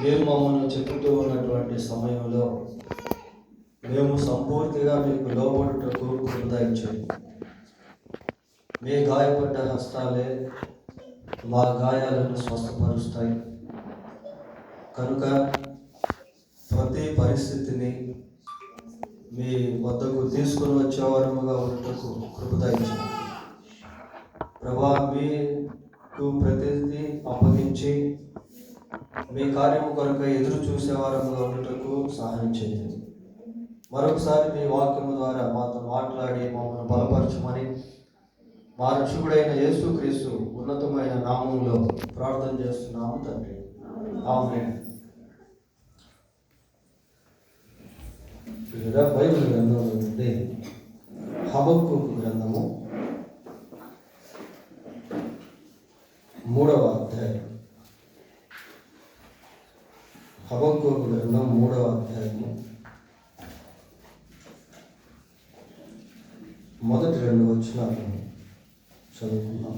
మీరు మమ్మల్ని చెబుతూ ఉన్నటువంటి సమయంలో మేము సంపూర్తిగా మీకు లోబడుటకు కృప దయచేయండి. మీ గాయపడ్డ హస్తాలే మా గాయాలను స్వస్థపరుస్తాయి కనుక ప్రతి పరిస్థితిని మీ వద్దకు తీసుకుని వచ్చేవారముగా ఉండటకు కృప దయచేయండి. ప్రభా, మీకు ప్రతిదీ అప్పగించి మీ కార్యము కొరకు ఎదురు చూసేవారముగా ఉండటకు సహాయం చేయండి. మరొకసారి మీ వాక్యము ద్వారా మాతో మాట్లాడి మమ్మల్ని బలపరచమని మా రక్షకుడైన యేసుక్రీస్తు ఉన్నతమైన నామంలో ప్రార్థన చేస్తున్నాము తండ్రి, ఆమేన్. బైబిల్ గ్రంథంలో నుండి హబక్కూకు గ్రంథము 3వ అధ్యాయం. హబక్కూకు గ్రంథం 3వ అధ్యాయము మొదటి 2 వచనాలను చదువుకున్నాం.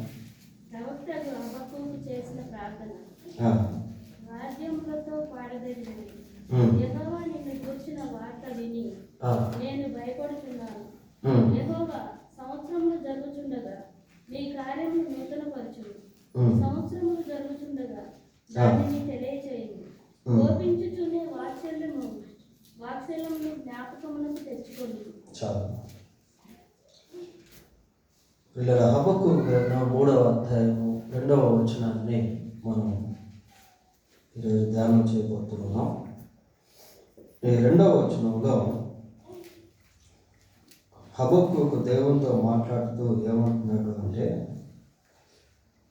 ప్రవక్తలు హబక్కూకు చేసిన ప్రార్థన. వాద్యములతో పాడదగినది. యెహోవా నిన్ను గూర్చిన వార్త విని నేను భయపడుతున్నాను. యెహోవా, సంవత్సరములు జరుగుచుండగా నీ కార్యములు నూతనపరచుము. సంవత్సరములు జరుగుచుండగా దానిని తెలియచేయండి. కోపించుచునే వాత్సల్యమును జ్ఞాపకమునకు తెచ్చుకోండి. చాలు పిల్లల, హబక్కూకు గ్రంథం 3వ అధ్యాయము 2వ వచనాన్ని మనం ఈరోజు ధ్యానం చేయబోతున్నాం. ఈ 2వ వచనంలో హబక్కూకు దేవునితో మాట్లాడుతూ ఏమంటున్నాడు అంటే,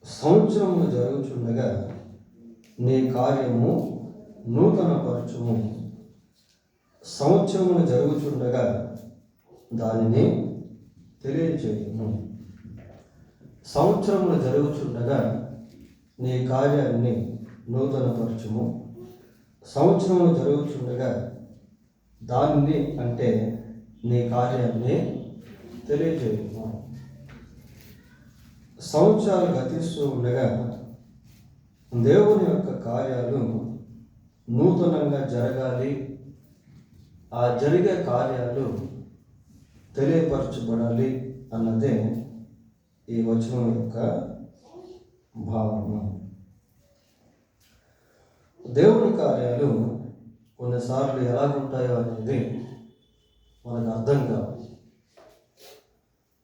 సంవత్సరములు జరుగుచుండగా నీ కార్యము నూతనపరచుము. సంవత్సరములు జరుగుచుండగా దానిని తెలియచేయము. సంవత్సరములు జరుగుచుండగా నీ కార్యాన్ని నూతనపరచుము. సంవత్సరములు జరుగుచుండగా దానిని అంటే నీ కార్యాన్ని తెలియజేయము. సంవత్సరాలు గతిస్తూ ఉండగా దేవుని యొక్క కార్యాలు నూతనంగా జరగాలి. ఆ జరిగే కార్యాలు తెలియపరచబడాలి అన్నదే ఈ వచనం యొక్క భావము. దేవుని కార్యాలు కొన్నిసార్లు ఎలాగుంటాయో అనేది మనకు అర్థం కాదు.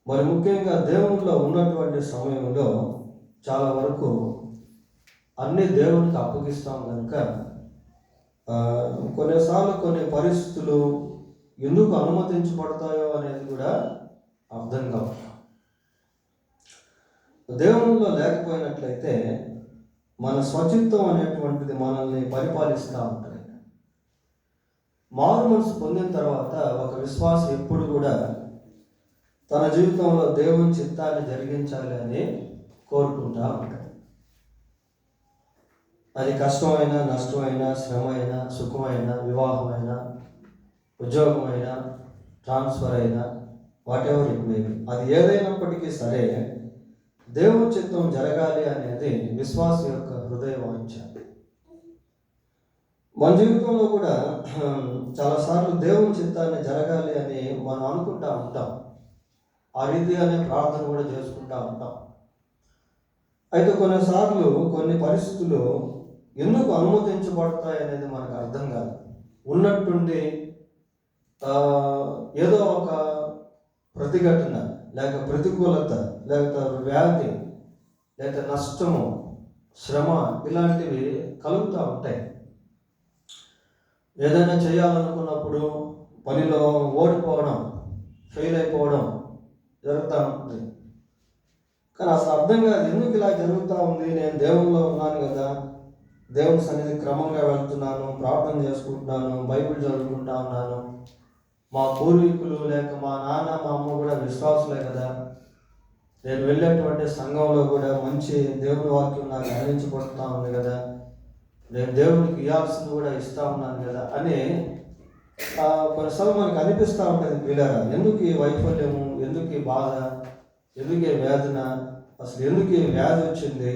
మరి ముఖ్యంగా దేవునిలో ఉన్నటువంటి సమయంలో చాలా వరకు అన్ని దేవునికి అప్పగిస్తాం కనుక కొన్నిసార్లు కొన్ని పరిస్థితులు ఎందుకు అనుమతించబడతాయో అనేది కూడా అర్థం కాదు. దేవునిలో లేకపోయినట్లయితే మన స్వచిత్వం అనేటువంటిది మనల్ని పరిపాలిస్తూ ఉంటుంది. మారు మనసు పొందిన తర్వాత ఒక విశ్వాసి ఎప్పుడు కూడా తన జీవితంలో దేవుని చిత్తాన్ని జరిగించాలి అని కోరుకుంటా ఉంటాడు. అది కష్టమైనా, నష్టమైనా, శ్రమ అయినా, సుఖమైనా, వివాహమైనా, ఉద్యోగమైనా, ట్రాన్స్ఫర్ అయినా, వాటెవర్ ఇట్ మే బి, అది ఏదైనప్పటికీ సరే దేవుని చిత్తం జరగాలి అనేది విశ్వాస యొక్క హృదయ వాంఛ. మన జీవితంలో కూడా చాలాసార్లు దేవుని చిత్తాన్ని జరగాలి అని మనం అనుకుంటా ఉంటాం. ఆ రీతిగానే ప్రార్థన కూడా చేసుకుంటా ఉంటాం. అయితే కొన్నిసార్లు కొన్ని పరిస్థితులు ఎందుకు అనుమతించబడతాయి అనేది మనకు అర్థం కాదు. ఉన్నట్టుండి ఏదో ఒక ప్రతిఘటన, లేక ప్రతికూలత, లేక వ్యాధి, లేక నష్టము, శ్రమ, ఇలాంటివి కలుగుతూ ఉంటాయి. ఏదైనా చేయాలనుకున్నప్పుడు పనిలో ఓడిపోవడం, ఫెయిల్ అయిపోవడం జరుగుతూ ఉంటుంది. కానీ అసలు అర్థం కాదు, ఎందుకు ఇలా జరుగుతూ ఉంది. నేను దేవునిలో ఉన్నాను కదా, దేవుని సన్నిధి క్రమంగా వెళ్తున్నాను, ప్రార్థన చేసుకుంటున్నాను, బైబిల్ చదువుకుంటా ఉన్నాను, మా పూర్వీకులు లేక మా నాన్న మా అమ్మ కూడా విశ్వాసులే కదా, నేను వెళ్ళేటువంటి సంఘంలో కూడా మంచి దేవుని వాక్యం నాకు అందించబడుతూ ఉంది కదా, నేను దేవునికి ఇవ్వాల్సింది కూడా ఇస్తూ ఉన్నాను కదా అని కొన్నిసార్లు మనకు అనిపిస్తూ ఉంటుంది. పిల్లరా, ఎందుకు ఈ వైఫల్యము, ఎందుకు ఈ బాధ, ఎందుకు ఈ వేదన, అసలు ఎందుకు ఈ వ్యాధి వచ్చింది,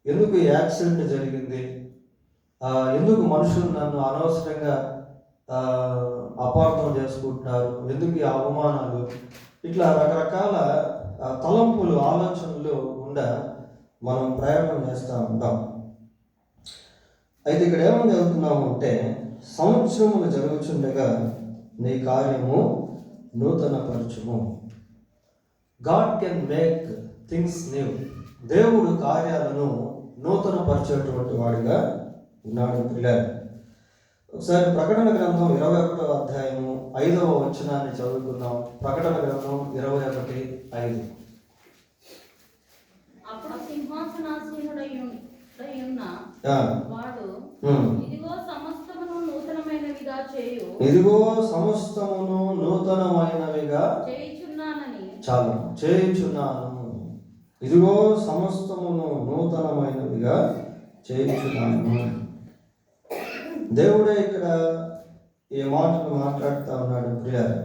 ఎందుకు ఈ యాక్సిడెంట్ జరిగింది, ఎందుకు మనుషులు నన్ను అనవసరంగా అపార్థం చేసుకుంటున్నారు, ఎందుకు ఈ అవమానాలు, ఇట్లా రకరకాల తలంపులు, ఆలోచనలు గుండా మనం ప్రయాణం చేస్తూ ఉంటాం. అయితే ఇక్కడ ఏమని చదువుతున్నాము అంటే, సంవత్సరములు జరుగుచుండగా నీ కార్యము నూతన పరచుము. God can make things new. దేవుడు కార్యాలను నూతన పరిచేటువంటి వాడిగా ఉన్నాడు పిల్లలు. ఒకసారి ప్రకటన గ్రంథం 21వ అధ్యాయము 5వ వచనాన్ని చదువుకుందాం. ప్రకటన గ్రంథం 21:5. అప్పుడు సింహాసనాసీనుడై ఉన్న వాడు, ఇదిగో సమస్తమును నూతనమైనవిగా చేయు. ఇదిగో సమస్తమును నూతనమైనవిగా చేయుచున్నానని. చాలు, చేయుచున్నాను. ఇదిగో సమస్తమును నూతనమైనవిగా చేయుచున్నాను. దేవుడే ఇక్కడ ఈ మాటలు మాట్లాడుతూ ఉన్నాడు ప్రియులారా.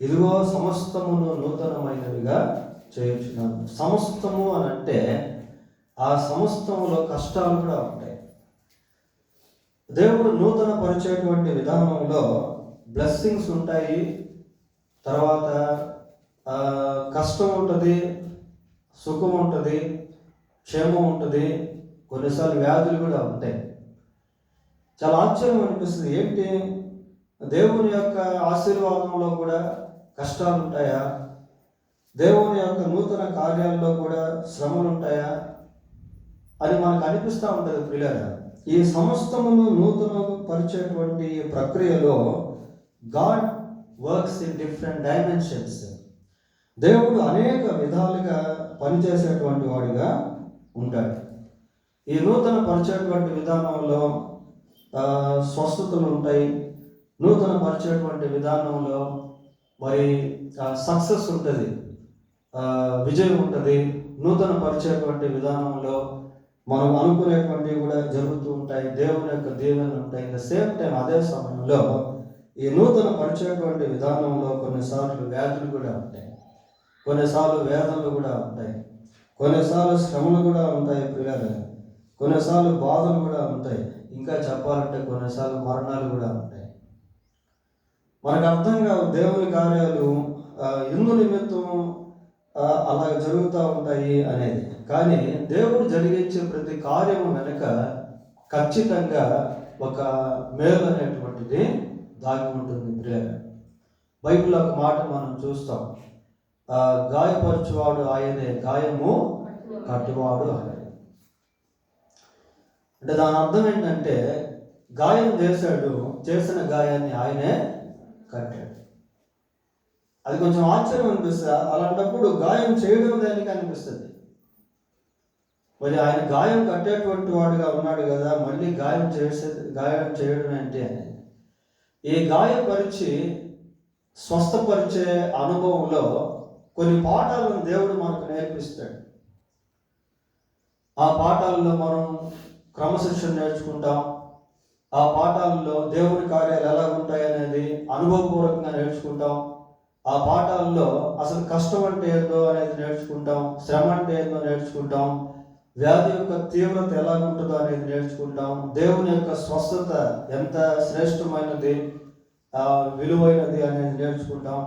ఇదిగో సమస్తమును నూతనమైనవిగా చేయుచున్నాను. సమస్తము అని అంటే ఆ సమస్తములో కష్టాలు కూడా ఉంటాయి. దేవుడు నూతన పరిచేటువంటి విధానంలో బ్లెస్సింగ్స్ ఉంటాయి, తర్వాత కష్టం ఉంటుంది, సుఖం ఉంటుంది, క్షేమం ఉంటుంది, కొన్నిసార్లు వ్యాధులు కూడా ఉంటాయి. చాలా ఆశ్చర్యం అనిపిస్తుంది. ఏంటి, దేవుని యొక్క ఆశీర్వాదంలో కూడా కష్టాలు ఉంటాయా? దేవుని యొక్క నూతన కార్యాల్లో కూడా శ్రమలు ఉంటాయా అని మనకు అనిపిస్తూ ఉంటుంది ప్రియులారా. ఈ సమస్తమును నూతన పరిచేటువంటి ప్రక్రియలో God works in different dimensions. దేవుడు అనేక విధాలుగా పనిచేసేటువంటి వాడిగా ఉంటాడు. ఈ నూతన పరిచేటువంటి విధానంలో స్వస్థతలు ఉంటాయి. నూతన పరిచేటువంటి విధానంలో మరి సక్సెస్ ఉంటుంది, విజయం ఉంటుంది. నూతన పరిచేటువంటి విధానంలో మనం అనుకునేటువంటివి కూడా జరుగుతూ ఉంటాయి, దేవుని యొక్క దీవెనలు ఉంటాయి. ఇన్ ద సేమ్ టైం అదే సమయంలో ఈ నూతన పరిచేటువంటి విధానంలో కొన్నిసార్లు వ్యాధులు కూడా ఉంటాయి, కొన్నిసార్లు వేదనలు కూడా ఉంటాయి, కొన్నిసార్లు శ్రమలు కూడా ఉంటాయి పిల్లలు, కొన్నిసార్లు బాధలు కూడా ఉంటాయి, ఇంకా చెప్పాలంటే కొన్నిసార్లు మరణాలు కూడా ఉంటాయి. మనకు అర్థం కావు దేవుని కార్యాలు ఎందు నిమిత్తం అలా జరుగుతూ ఉంటాయి అనేది. కానీ దేవుడు జరిగించే ప్రతి కార్యము వెనుక ఖచ్చితంగా ఒక మేలు అనేటువంటిది దాగి ఉంటుంది ప్రియులారా. బైబిల్లో ఒక మాట మనం చూస్తాం, గాయపరచువాడు ఆయనే, గాయము కట్టువాడు ఆయనే. అంటే దాని అర్థం ఏంటంటే, గాయం చేశాడు, చేసిన గాయాన్ని ఆయనే కట్టాడు. అది కొంచెం ఆశ్చర్యం అనిపిస్తుంది. అలాంటప్పుడు గాయం చేయడం దానికి అనిపిస్తుంది. మరి ఆయన గాయం కట్టేటువంటి వాడుగా ఉన్నాడు కదా, మళ్ళీ గాయం చేయడం ఏంటి అని. ఈ గాయపరిచి స్వస్థపరిచే అనుభవంలో కొన్ని పాఠాలను దేవుడు మనకు నేర్పిస్తాడు. ఆ పాఠాలలో మనం క్రమశిక్షణ నేర్చుకుంటాం. ఆ పాఠాలలో దేవుని కార్యాలు ఎలా ఉంటాయనేది అనుభవపూర్వకంగా నేర్చుకుంటాం. ఆ పాఠాల్లో అసలు కష్టం అంటే ఏందో అనేది నేర్చుకుంటాం, శ్రమ అంటే ఏందో నేర్చుకుంటాం, వ్యాధి యొక్క తీవ్రత ఎలా ఉంటుందో అనేది నేర్చుకుంటాం, దేవుని యొక్క స్వస్థత ఎంత శ్రేష్టమైనది, విలువైనది అనేది నేర్చుకుంటాం.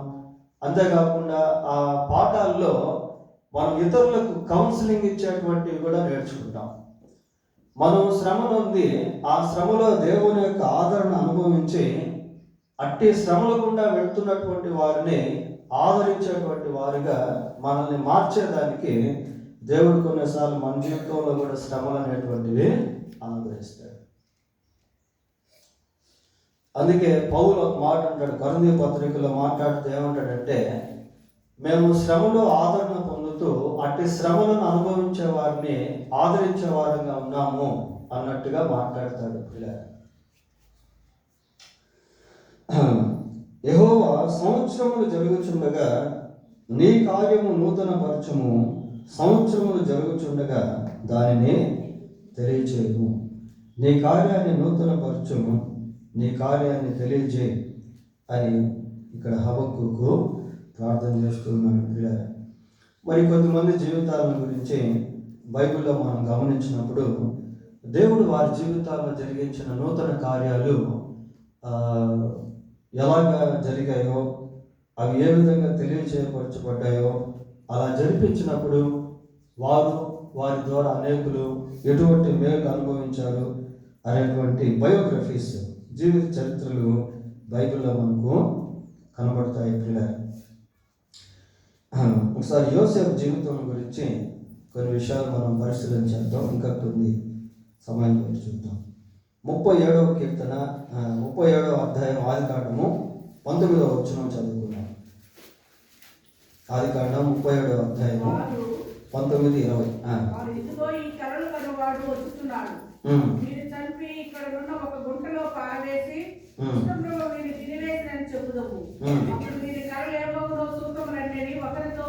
అంతేకాకుండా ఆ పాఠాల్లో మనం ఇతరులకు కౌన్సిలింగ్ ఇచ్చేటువంటివి కూడా నేర్చుకుంటాం. మనం శ్రమ నొంది ఆ శ్రమలో దేవుని యొక్క ఆదరణ అనుభవించి అట్టి శ్రమల గుండా వెళ్తున్నటువంటి వారిని ఆదరించేటువంటి వారిగా మనల్ని మార్చేదానికి దేవుడు కొన్నిసార్లు మన జీవితంలో కూడా శ్రమలు అనేటువంటివి అనుగ్రహిస్తాడు. అందుకే పౌలు ఒక మాట అంటాడు, కొరింథీ పత్రికలో మాట్లాడుతూ ఏమంటాడంటే, మేము శ్రమలో ఆదరణ పొందుతూ అట్టి శ్రమలను అనుభవించే వారిని ఆదరించే వారంగా ఉన్నాము అన్నట్టుగా మాట్లాడతాడు. యెహోవా సంవత్సరములు జరుగుచుండగా నీ కార్యము నూతన పరచుము, సంవత్సరములు జరుగుచుండగా దానిని తెలియచేయము. నీ కార్యాన్ని నూతన పరచుము, నీ కార్యాన్ని తెలియజేయి అని ఇక్కడ హబక్కూకు ప్రార్థన చేస్తున్నాడు పిల్లలు. మరి కొంతమంది జీవితాల గురించి బైబిల్లో మనం గమనించినప్పుడు దేవుడు వారి జీవితాల్లో జరిగించిన నూతన కార్యాలు ఎలాగా జరిగాయో, అవి ఏ విధంగా తెలియచేయపరచబడ్డాయో, అలా జరిపించినప్పుడు వారి ద్వారా అనేకులు ఎటువంటి మేలు అనుభవించారు అనేటువంటి బయోగ్రఫీస్, జీవిత చరిత్రలు బైబిల్లో మనకు కనబడతాయి. పిల్లలు, ఒకసారి యోసేపు జీవితం గురించి కొన్ని విషయాలు మనం పరిశీలించేద్దాం. ఇంకా కొన్ని సమయం గురించి చూద్దాం. 37వ కీర్తన 37వ అధ్యాయం ఆదికాండము 19వ వచనం చదువుకున్నాం. ఆదికాండం 37వ అధ్యాయము 19, 20. ఇదిగో ఈ కలలు కలవాడు వచ్చుతున్నాడు, వీరు చంపి ఇక్కడ ఉన్న ఒక గుంటలో పారవేసి సముద్రంలో వీరు తినివేసినని చెబుదాము. అప్పుడు వీరి కలలు ఏమవునో సూత్రములన్నీ ఒకరితో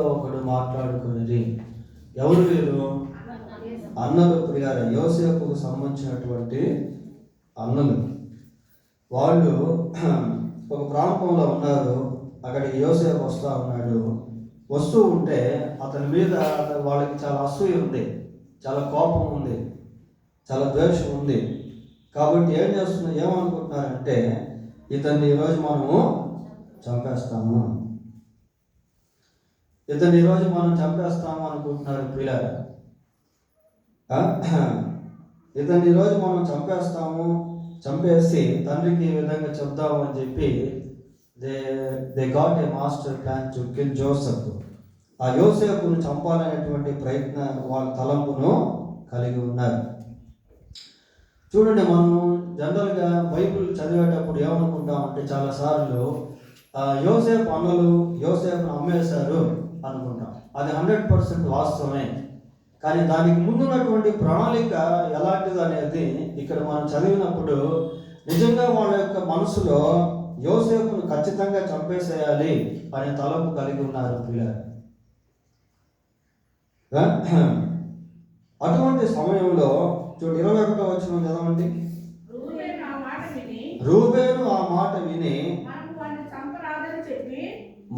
ఒకడు మాట్లాడుకునేది. ఎవరు వీరు? అన్నలు. ప్రియార యోసేపుకు సంబంధించినటువంటి అన్నలు. వాళ్ళు ఒక ప్రాంతంలో ఉన్నారు. అక్కడికి యోసేపు వస్తూ ఉన్నాడు. వస్తూ ఉంటే అతని మీద వాళ్ళకి చాలా అసూయ ఉంది, చాలా కోపం ఉంది, చాలా ద్వేషం ఉంది. కాబట్టి ఏమనుకుంటున్నారంటే ఇతన్ని ఈరోజు మనము చంపేస్తాము అనుకుంటున్నారు. పిల్లలు, ఇతన్ని ఈరోజు మనం చంపేసి తండ్రికి ఈ విధంగా చెప్దాము అని చెప్పి they got a master plan to kill Joseph. ఆ యోసేపును చంపాలనేటువంటి వాళ్ళ తలంపును కలిగి ఉన్నారు. చూడండి, మనము జనరల్గా బైబిల్ చదివేటప్పుడు ఏమనుకుంటామంటే చాలాసార్లు యోసేపు అన్నలు యోసేపును అమ్మేశారు అనుకుంటాం. అది 100% వాస్తవమే. కానీ దానికి ముందున్నటువంటి ప్రణాళిక ఎలాంటిది అనేది ఇక్కడ మనం చదివినప్పుడు నిజంగా వాళ్ళ యొక్క మనసులో యోసేపును ఖచ్చితంగా చంపేసేయాలి అనే తలంపు కలిగి ఉన్నారు పిల్లలు. అటువంటి సమయంలో చూడు 21వ వచనం చదవండి. రూబేను ఆ మాట విని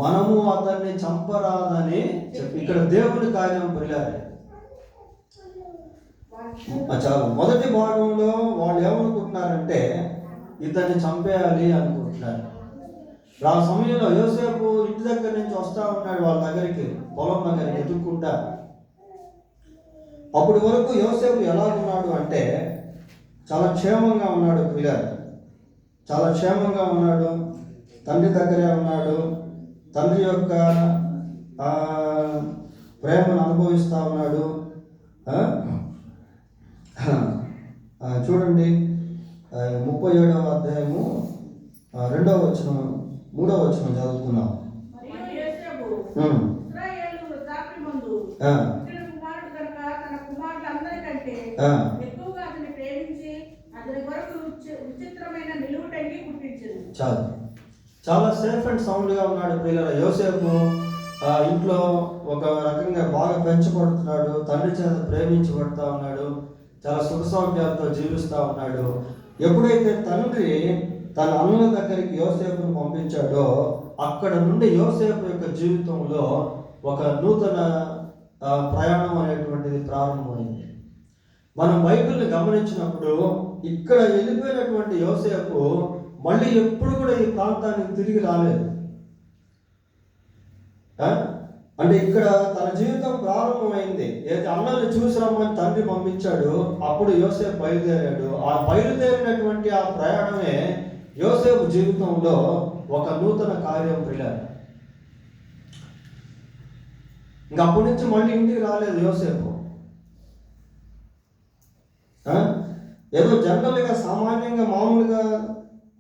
మనము అతన్ని చంపరాదని చెప్పి, ఇక్కడ దేవుని కార్యం పిల్లారు. చాలా మొదటి భాగంలో వాళ్ళు ఏమనుకుంటున్నారంటే ఇతన్ని చంపేయాలి అనుకుంటున్నారు. ఆ సమయంలో యోసేపు ఇంటి దగ్గర నుంచి వస్తూ ఉన్నాడు వాళ్ళ దగ్గరికి, పొలం దగ్గరికి ఎదుర్కొంటా. అప్పటి వరకు యోసేపు ఎలా ఉన్నాడు అంటే చాలా క్షేమంగా ఉన్నాడు పిల్లలు, చాలా క్షేమంగా ఉన్నాడు. తండ్రి దగ్గరే ఉన్నాడు. తండ్రి యొక్క ప్రేమను అనుభవిస్తూ ఉన్నాడు. చూడండి 37వ అధ్యాయము 2వ వచనం 3వ వచనం చదువుకున్నాం. చాలా సేఫ్ అండ్ సౌండ్గా ఉన్నాడు పిల్లల యోసేపు. ఇంట్లో ఒక రకంగా బాగా పెంచబడుతున్నాడు, తండ్రి చేత ప్రేమించబడుతూ ఉన్నాడు, చాలా సుఖ సౌఖ్యాలతో జీవిస్తూ ఉన్నాడు. ఎప్పుడైతే తండ్రి తన అన్నల దగ్గరికి యోసేపును పంపించాడో అక్కడ నుండి యోసేపు యొక్క జీవితంలో ఒక నూతన ప్రయాణం అనేటువంటిది ప్రారంభమైంది. మనం బైబిల్ని గమనించినప్పుడు ఇక్కడ వెళ్ళిపోయినటువంటి యోసేపు మళ్ళీ ఎప్పుడు కూడా ఈ ప్రాంతానికి తిరిగి రాలేదు. అంటే ఇక్కడ తన జీవితం ప్రారంభమైంది. ఏది అన్నల్ని చూసి రమ్మని తండ్రి పంపించాడు, అప్పుడు యోసేపు బయలుదేరాడు. ఆ బయలుదేరినటువంటి ఆ ప్రయాణమే యోసేపు జీవితంలో ఒక నూతన కార్యం పిల్లారు. ఇంకా అప్పటి నుంచి మళ్ళీ ఇంటికి రాలేదు యోసేపు. ఏదో జనరల్గా సామాన్యంగా మామూలుగా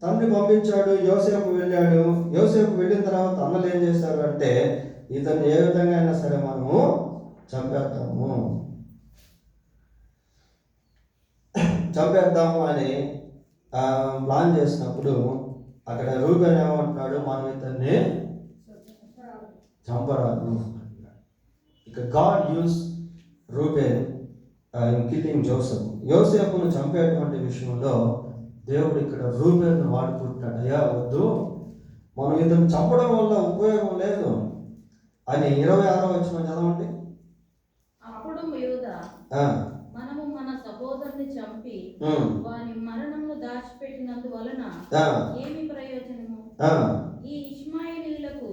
తండ్రి పంపించాడు, యోసేపు వెళ్ళాడు. యోసేపు వెళ్ళిన తర్వాత అన్నలు ఏం చేశారు అంటే ఇతన్ని ఏ విధంగా అయినా సరే మనము చంపేద్దాము అని ప్లాన్ చేసినప్పుడు అక్కడ రూబేన్ ఏమంటున్నాడు, మనం ఇతన్ని చంపరాదు. ఇక God use Reuben in killing Joseph. యోసేపును చంపేటువంటి విషయంలో దేవుడు ఇక్కడ రూబేన్ను వాడుకుంటున్నాడు. అయ్యా వద్దు, మనం ఇతను చంపడం వల్ల ఉపయోగం లేదు అని 26వ వచనం చదవండి. అప్పుడు యూదా మన వాని మరణమును దాచిపెట్టినందువలన ఏమి ప్రయోజనము? ఈ ఇష్మాయేలీయులకు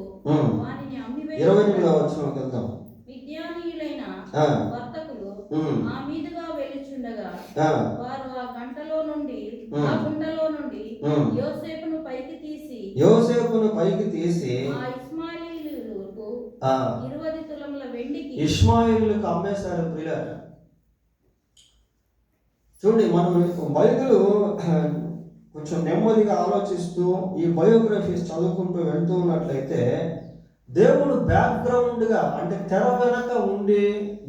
వానిని అమ్మివేసి 28వ వచనంకి వెళ్దాం. మిద్యానీయులైన వర్తకులు ఆ మీదుగా వెళ్ళుచుండగా వారు ఆ గుంటలో నుండి యోసేపును పైకి తీసి ఆ ఇష్మాయేలీయులకు 20 తులముల వెండికి ఇష్మాయేలులకు అమ్మేశారు. ప్రియులారా, చూడండి, మనం బైబిల్ కొంచెం నెమ్మదిగా ఆలోచిస్తూ ఈ బయోగ్రఫీస్ చదువుకుంటూ వెళ్తూ ఉన్నట్లయితే దేవుడు బ్యాక్గ్రౌండ్గా, అంటే తెర వెనక ఉండి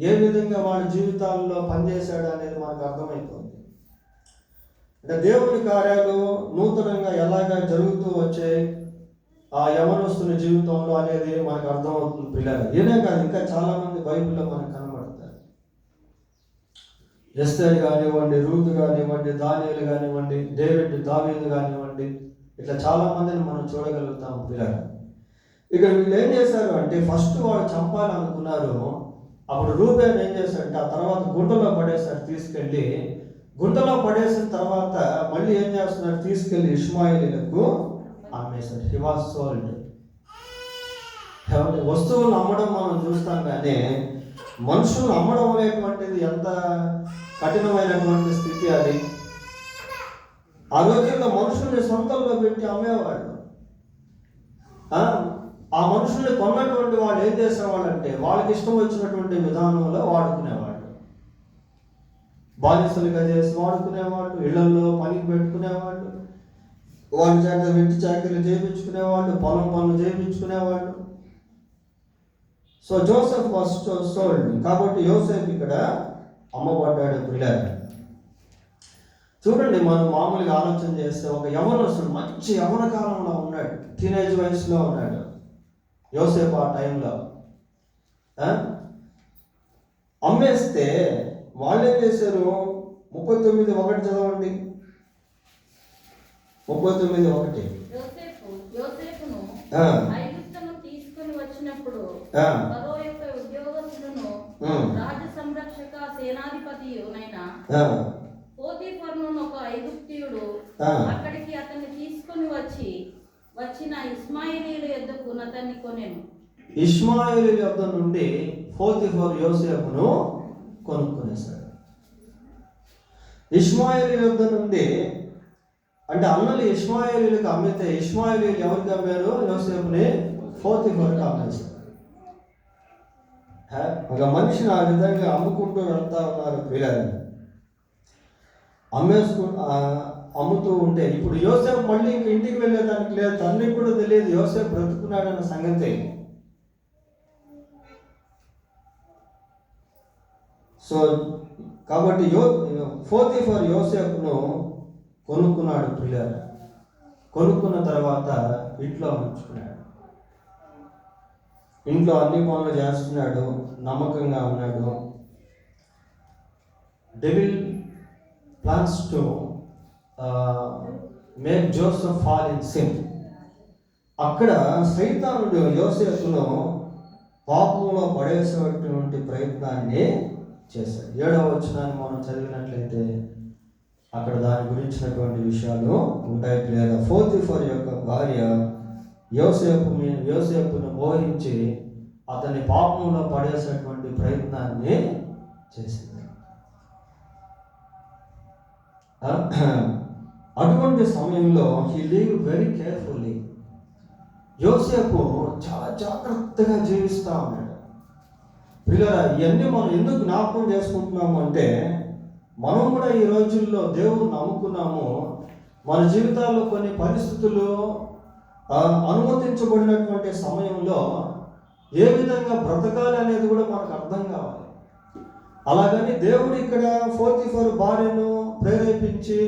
ఏ విధంగా వాళ్ళ జీవితాల్లో పనిచేశాడు అనేది మనకు అర్థమైపోతుంది. అంటే దేవుని కార్యాలు నూతనంగా ఎలాగా జరుగుతూ వచ్చాయి ఆ యవనస్తుని జీవితంలో అనేది మనకు అర్థమవుతుంది. పిల్లలు ఈయనే కాదు, ఇంకా చాలామంది బైబిల్లో మనకు కనబడతారు. ఎస్తేర్ కానివ్వండి, రూతు కానివ్వండి, దానియేలు కానివ్వండి, దావీదు కానివ్వండి, ఇట్లా చాలామందిని మనం చూడగలుగుతాం. పిల్లలు ఇక్కడ వీళ్ళు ఏం చేశారు అంటే, ఫస్ట్ వాళ్ళు చంపాలనుకున్నారు. అప్పుడు రూబేన్ ఏం చేశాడంటే ఆ తర్వాత గుంటలో పడేశారు. తీసుకెళ్ళి గుంటలో పడేసిన తర్వాత మళ్ళీ ఏం చేస్తున్నారు, తీసుకెళ్ళి ఇష్మాయేలీలకు అమ్మేశారు. He was sold. వస్తువులు అమ్మడం మనం చూస్తాం, కానీ మనుషులు అమ్మడం అనేటువంటిది ఎంత కఠినమైనటువంటి స్థితి అది. ఆ రోజుల్లో మనుషుల్ని సొంతంలో పెట్టి అమ్మేవాళ్ళు. ఆ మనుషుల్ని కొన్నటువంటి వాళ్ళు ఏం చేసేవాళ్ళంటే వాళ్ళకి ఇష్టం వచ్చినటువంటి విధానంలో వాడుకునేవాళ్ళు. బానిసలుగా చేసి వాడుకునేవాళ్ళు, ఇళ్లలో పనికి పెట్టుకునేవాళ్ళు, వాళ్ళ చేత వెంటి చాకరీలు చేయించుకునేవాళ్ళు, పొలం పనులు చేయించుకునేవాళ్ళు. So Joseph was sold. కాబట్టి యోసేపు ఇక్కడ అమ్మబడ్డాడు. పిల్లలు చూడండి, మనం మామూలుగా ఆలోచన చేస్తే ఒక యవనస్తుడు మంచి యవన కాలంలో ఉన్నాడు, టీనేజ్ వయసులో ఉన్నాడు యోసేపు. ఆ టైంలో అమ్మేస్తే వాళ్ళు ఏం చేశారు? 39:1 చదవండి. 39:1 యోసేపును ఐగుప్తును తీసుకుని వచ్చినప్పుడు ఫరో యొక్క ఉద్యోగస్తులను రాజ సంరక్షక సేనాధిపతియునైన పోతీఫరును ఒక ఐగుప్తీయుడు అక్కడికి అతన్ని తీసుకుని వచ్చిన ఇష్మాయేలీయుల యొద్దకు అతన్ని కొనెను. ఇష్మాయేలీయుల యొద్ద నుండి పోతీఫరు యోసేపును కొనుక్కునేశాడు. ఇష్మాయేలీయుల యొద్ద నుండి, అంటే అన్నలు ఇష్మాయేలీయులకు అమ్మితే ఇష్మాయేలీయులు ఎవరికి అమ్మారు? యోసేపుని పోతీఫరుకు అమ్మేశారు. ఒక మనిషిని ఆ విధంగా అమ్ముకుంటూ వెళ్తా ఉన్నారు. పిల్లలు అమ్ముతూ ఉంటే ఇప్పుడు యోసేపు మళ్ళీ ఇంక ఇంటికి వెళ్ళేదానికి లేదు. తండ్రికి కూడా తెలియదు యోసేపు బ్రతుకున్నాడన్న సంగతి. సో కాబట్టి పోతీఫరు యోసేపును కొనుక్కున్నాడు. పిల్లలు కొనుక్కున్న తర్వాత ఇంట్లో ఉంచుకున్నాడు. ఇంట్లో అన్ని పనులు చేస్తున్నాడు, నమ్మకంగా ఉన్నాడు. Devil plans to make Joseph fall in sin. అక్కడ సైతానుడు యోసేపును పాపంలో పడేసేటువంటి ప్రయత్నాన్ని చేశాడు. 7వ వచనాన్ని మనం చదివినట్లయితే అక్కడ దాని గురించినటువంటి విషయాలు ఉంటాయి. లేదా పోతీఫరు యొక్క భార్య యోసేపును మోహించి అతన్ని పాపంలో పడేసేటువంటి ప్రయత్నాన్ని చేసింది. అటువంటి సమయంలో హీ లివ్ వెరీ కేర్ఫుల్లీ. యోసేపు చాలా జాగ్రత్తగా జీవిస్తూ ఉన్నాడు. పిల్లరా, ఇవన్నీ మనం ఎందుకు జ్ఞాపకం చేసుకుంటున్నాము అంటే, మనం కూడా ఈ రోజుల్లో దేవుడు నమ్ముకున్నాము. మన జీవితాల్లో కొన్ని పరిస్థితులు అనుమతించబడినటువంటి సమయంలో ఏ విధంగా బ్రతకాలి అనేది కూడా మనకు అర్థం కావాలి. అలాగని దేవుడు ఇక్కడ పోతీఫరు భార్యను ప్రేరేపించి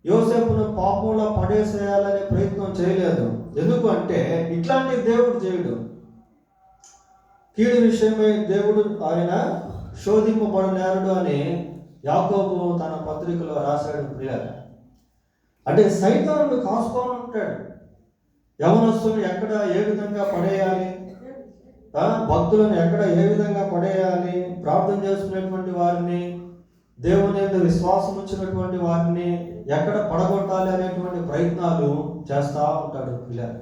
యోసేపును పాపంలో పడేసేయాలనే ప్రయత్నం చేయలేదు. ఎందుకు అంటే ఇట్లాంటి దేవుడు చేయడు. కీడు విషయమై దేవుడు ఆయన శోధింపబడినాడు అని యాకోబు తన పత్రికలో రాశాడు. ప్రియులారా, అంటే సైతానుడు కాసుకొని ఉంటాడు. యవనస్తులను ఎక్కడ ఏ విధంగా పడేయాలి, భక్తులను ఎక్కడ ఏ విధంగా పడేయాలి, ప్రార్థన చేసుకునేటువంటి వారిని దేవుని యందు విశ్వాసం ఉంచినటువంటి వారిని ఎక్కడ పడగొట్టాలి అనేటువంటి ప్రయత్నాలు చేస్తూ ఉంటాడు పిల్లలు.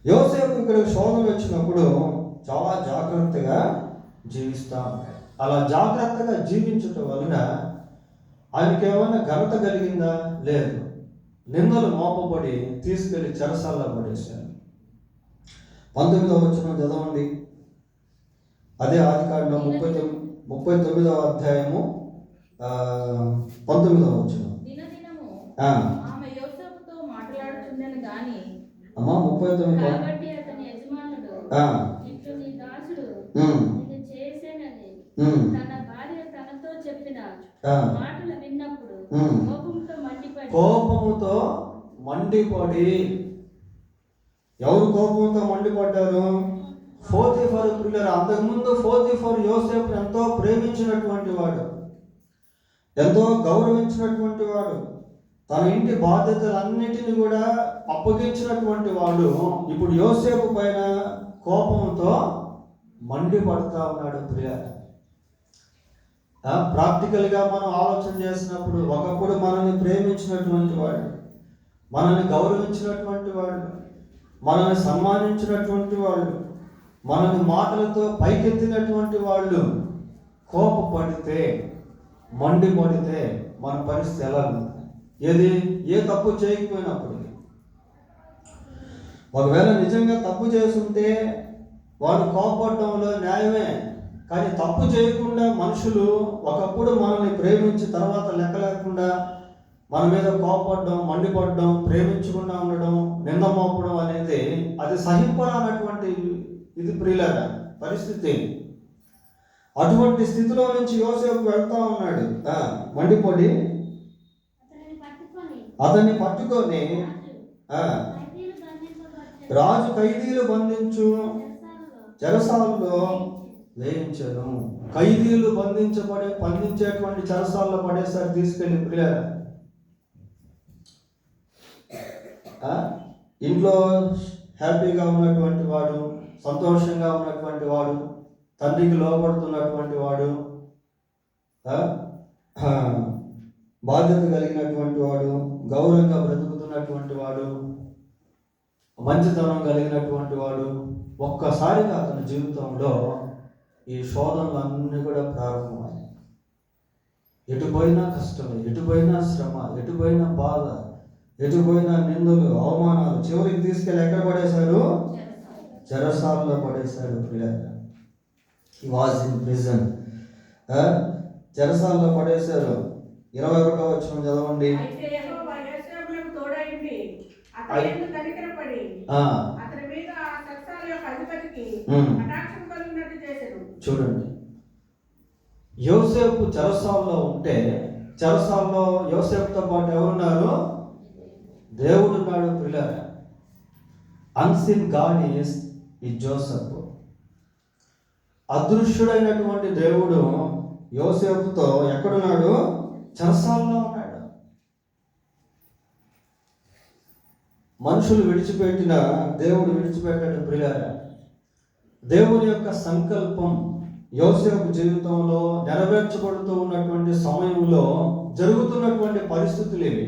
యోసేపు ఇక్కడ శోధన వచ్చినప్పుడు చాలా జాగ్రత్తగా జీవిస్తూ ఉంటాడు. అలా జాగ్రత్తగా జీవించటం వలన ఆయనకి ఏమైనా ఘనత కలిగిందా? లేదు. నిందలు మోపబడి తీసుకెళ్లి చెరసాల్లో పడేశారు. 19వ వచనం చదవండి. అదే ఆదికాండం 39వ అధ్యాయము 19వ వచనం. దినదినము ఆమె యోసేపుతో మాట్లాడుచుండెను గాని అమ్మా 39. కాబట్టి అతని యజమానుడు ఇట్లు నీ దాసుడు ఇది చేసేనని తన భార్య తనతో చెప్పిన మాటలు విన్నప్పుడు కోపముతో మండిపడి ఎవరు కోపంతో మండిపడ్డారు? పోతీఫరు పిల్లలు. అంతకుముందు పోతీఫరు యోసేపును ఎంతో ప్రేమించినటువంటి వాడు, ఎంతో గౌరవించినటువంటి వాడు, తన ఇంటి బాధ్యతలన్నిటిని కూడా అప్పగించినటువంటి వాడు ఇప్పుడు యోసేపు పైన కోపంతో మండిపడతా ఉన్నాడు ప్రియులారా. ప్రాక్టికల్గా మనం ఆలోచన చేసినప్పుడు ఒకప్పుడు మనల్ని ప్రేమించినటువంటి వాడు, మనల్ని గౌరవించినటువంటి వాడు, మనల్ని సన్మానించినటువంటి వాళ్ళు, మనల్ని మాటలతో పైకెత్తినటువంటి వాళ్ళు కోపపడితే, మండిపడితే మన పరిస్థితి ఎలా ఉంది? ఏ తప్పు చేయకపోయినప్పుడు, ఒకవేళ నిజంగా తప్పు చేస్తుంటే వాడు కోపపడడంలో న్యాయమే. కానీ తప్పు చేయకుండా మనుషులు ఒకప్పుడు మనల్ని ప్రేమించి తర్వాత లెక్క లేకుండా మన మీద కోపపడడం, మండిపడడం, ప్రేమించకుండా ఉండడం, నింద మోపడం అనేది అది సహింపరానటువంటి ఇది ప్రియులారా పరిస్థితి. అటువంటి స్థితిలో నుంచి యోసేపు వెళ్తా ఉన్నాడు. మండిపడి అతన్ని పట్టుకొని రాజు ఖైదీలు బంధించు చెరసాలలో వేయించను. ఖైదీలు బంధించేటువంటి చెరసాలలో పడేసారి తీసుకెళ్ళి ప్రియులారా. ఇంట్లో హ్యాపీగా ఉన్నటువంటి వాడు, సంతోషంగా ఉన్నటువంటి వాడు, తండ్రికి లోపడుతున్నటువంటి వాడు, బాధ్యత కలిగినటువంటి వాడు, గౌరవంగా బ్రతుకుతున్నటువంటి వాడు, మంచితనం కలిగినటువంటి వాడు, ఒక్కసారిగా అతని జీవితంలో ఈ శోధనలు అన్నీ కూడా ప్రారంభమయ్యాయి. ఎటుపోయినా కష్టమే, ఎటుపోయినా శ్రమ, ఎటుపోయినా బాధ, ఎటుపోయినా నిందలు, అవమానాలు. చివరికి తీసుకెళ్ళి ఎక్కడ పడేశారు? చెరసాలలో పడేశాడు పిల్లలు. హి వాజ్ ఇన్ ప్రిజన్. చెరసాలలో పడేశారు. 21వ వచనం చదవండి. చూడండి, యోసేపు చెరసాలలో ఉంటే చెరసాలలో యోసేపుతో పాటు ఎవరున్నారు? దేవుడు ఉన్నాడు పిల్లలు. Unseen God is Joseph. అదృశ్యుడైనటువంటి దేవుడు యోసేపుతో ఎక్కడున్నాడు? చెరసాలలో ఉన్నాడు. మనుషులు విడిచిపెట్టిన దేవుడు విడిచిపెట్టాడు ప్రియులారా. దేవుని యొక్క సంకల్పం యోసేపు జీవితంలో నెరవేర్చబడుతూ ఉన్నటువంటి సమయంలో జరుగుతున్నటువంటి పరిస్థితులు ఇవి.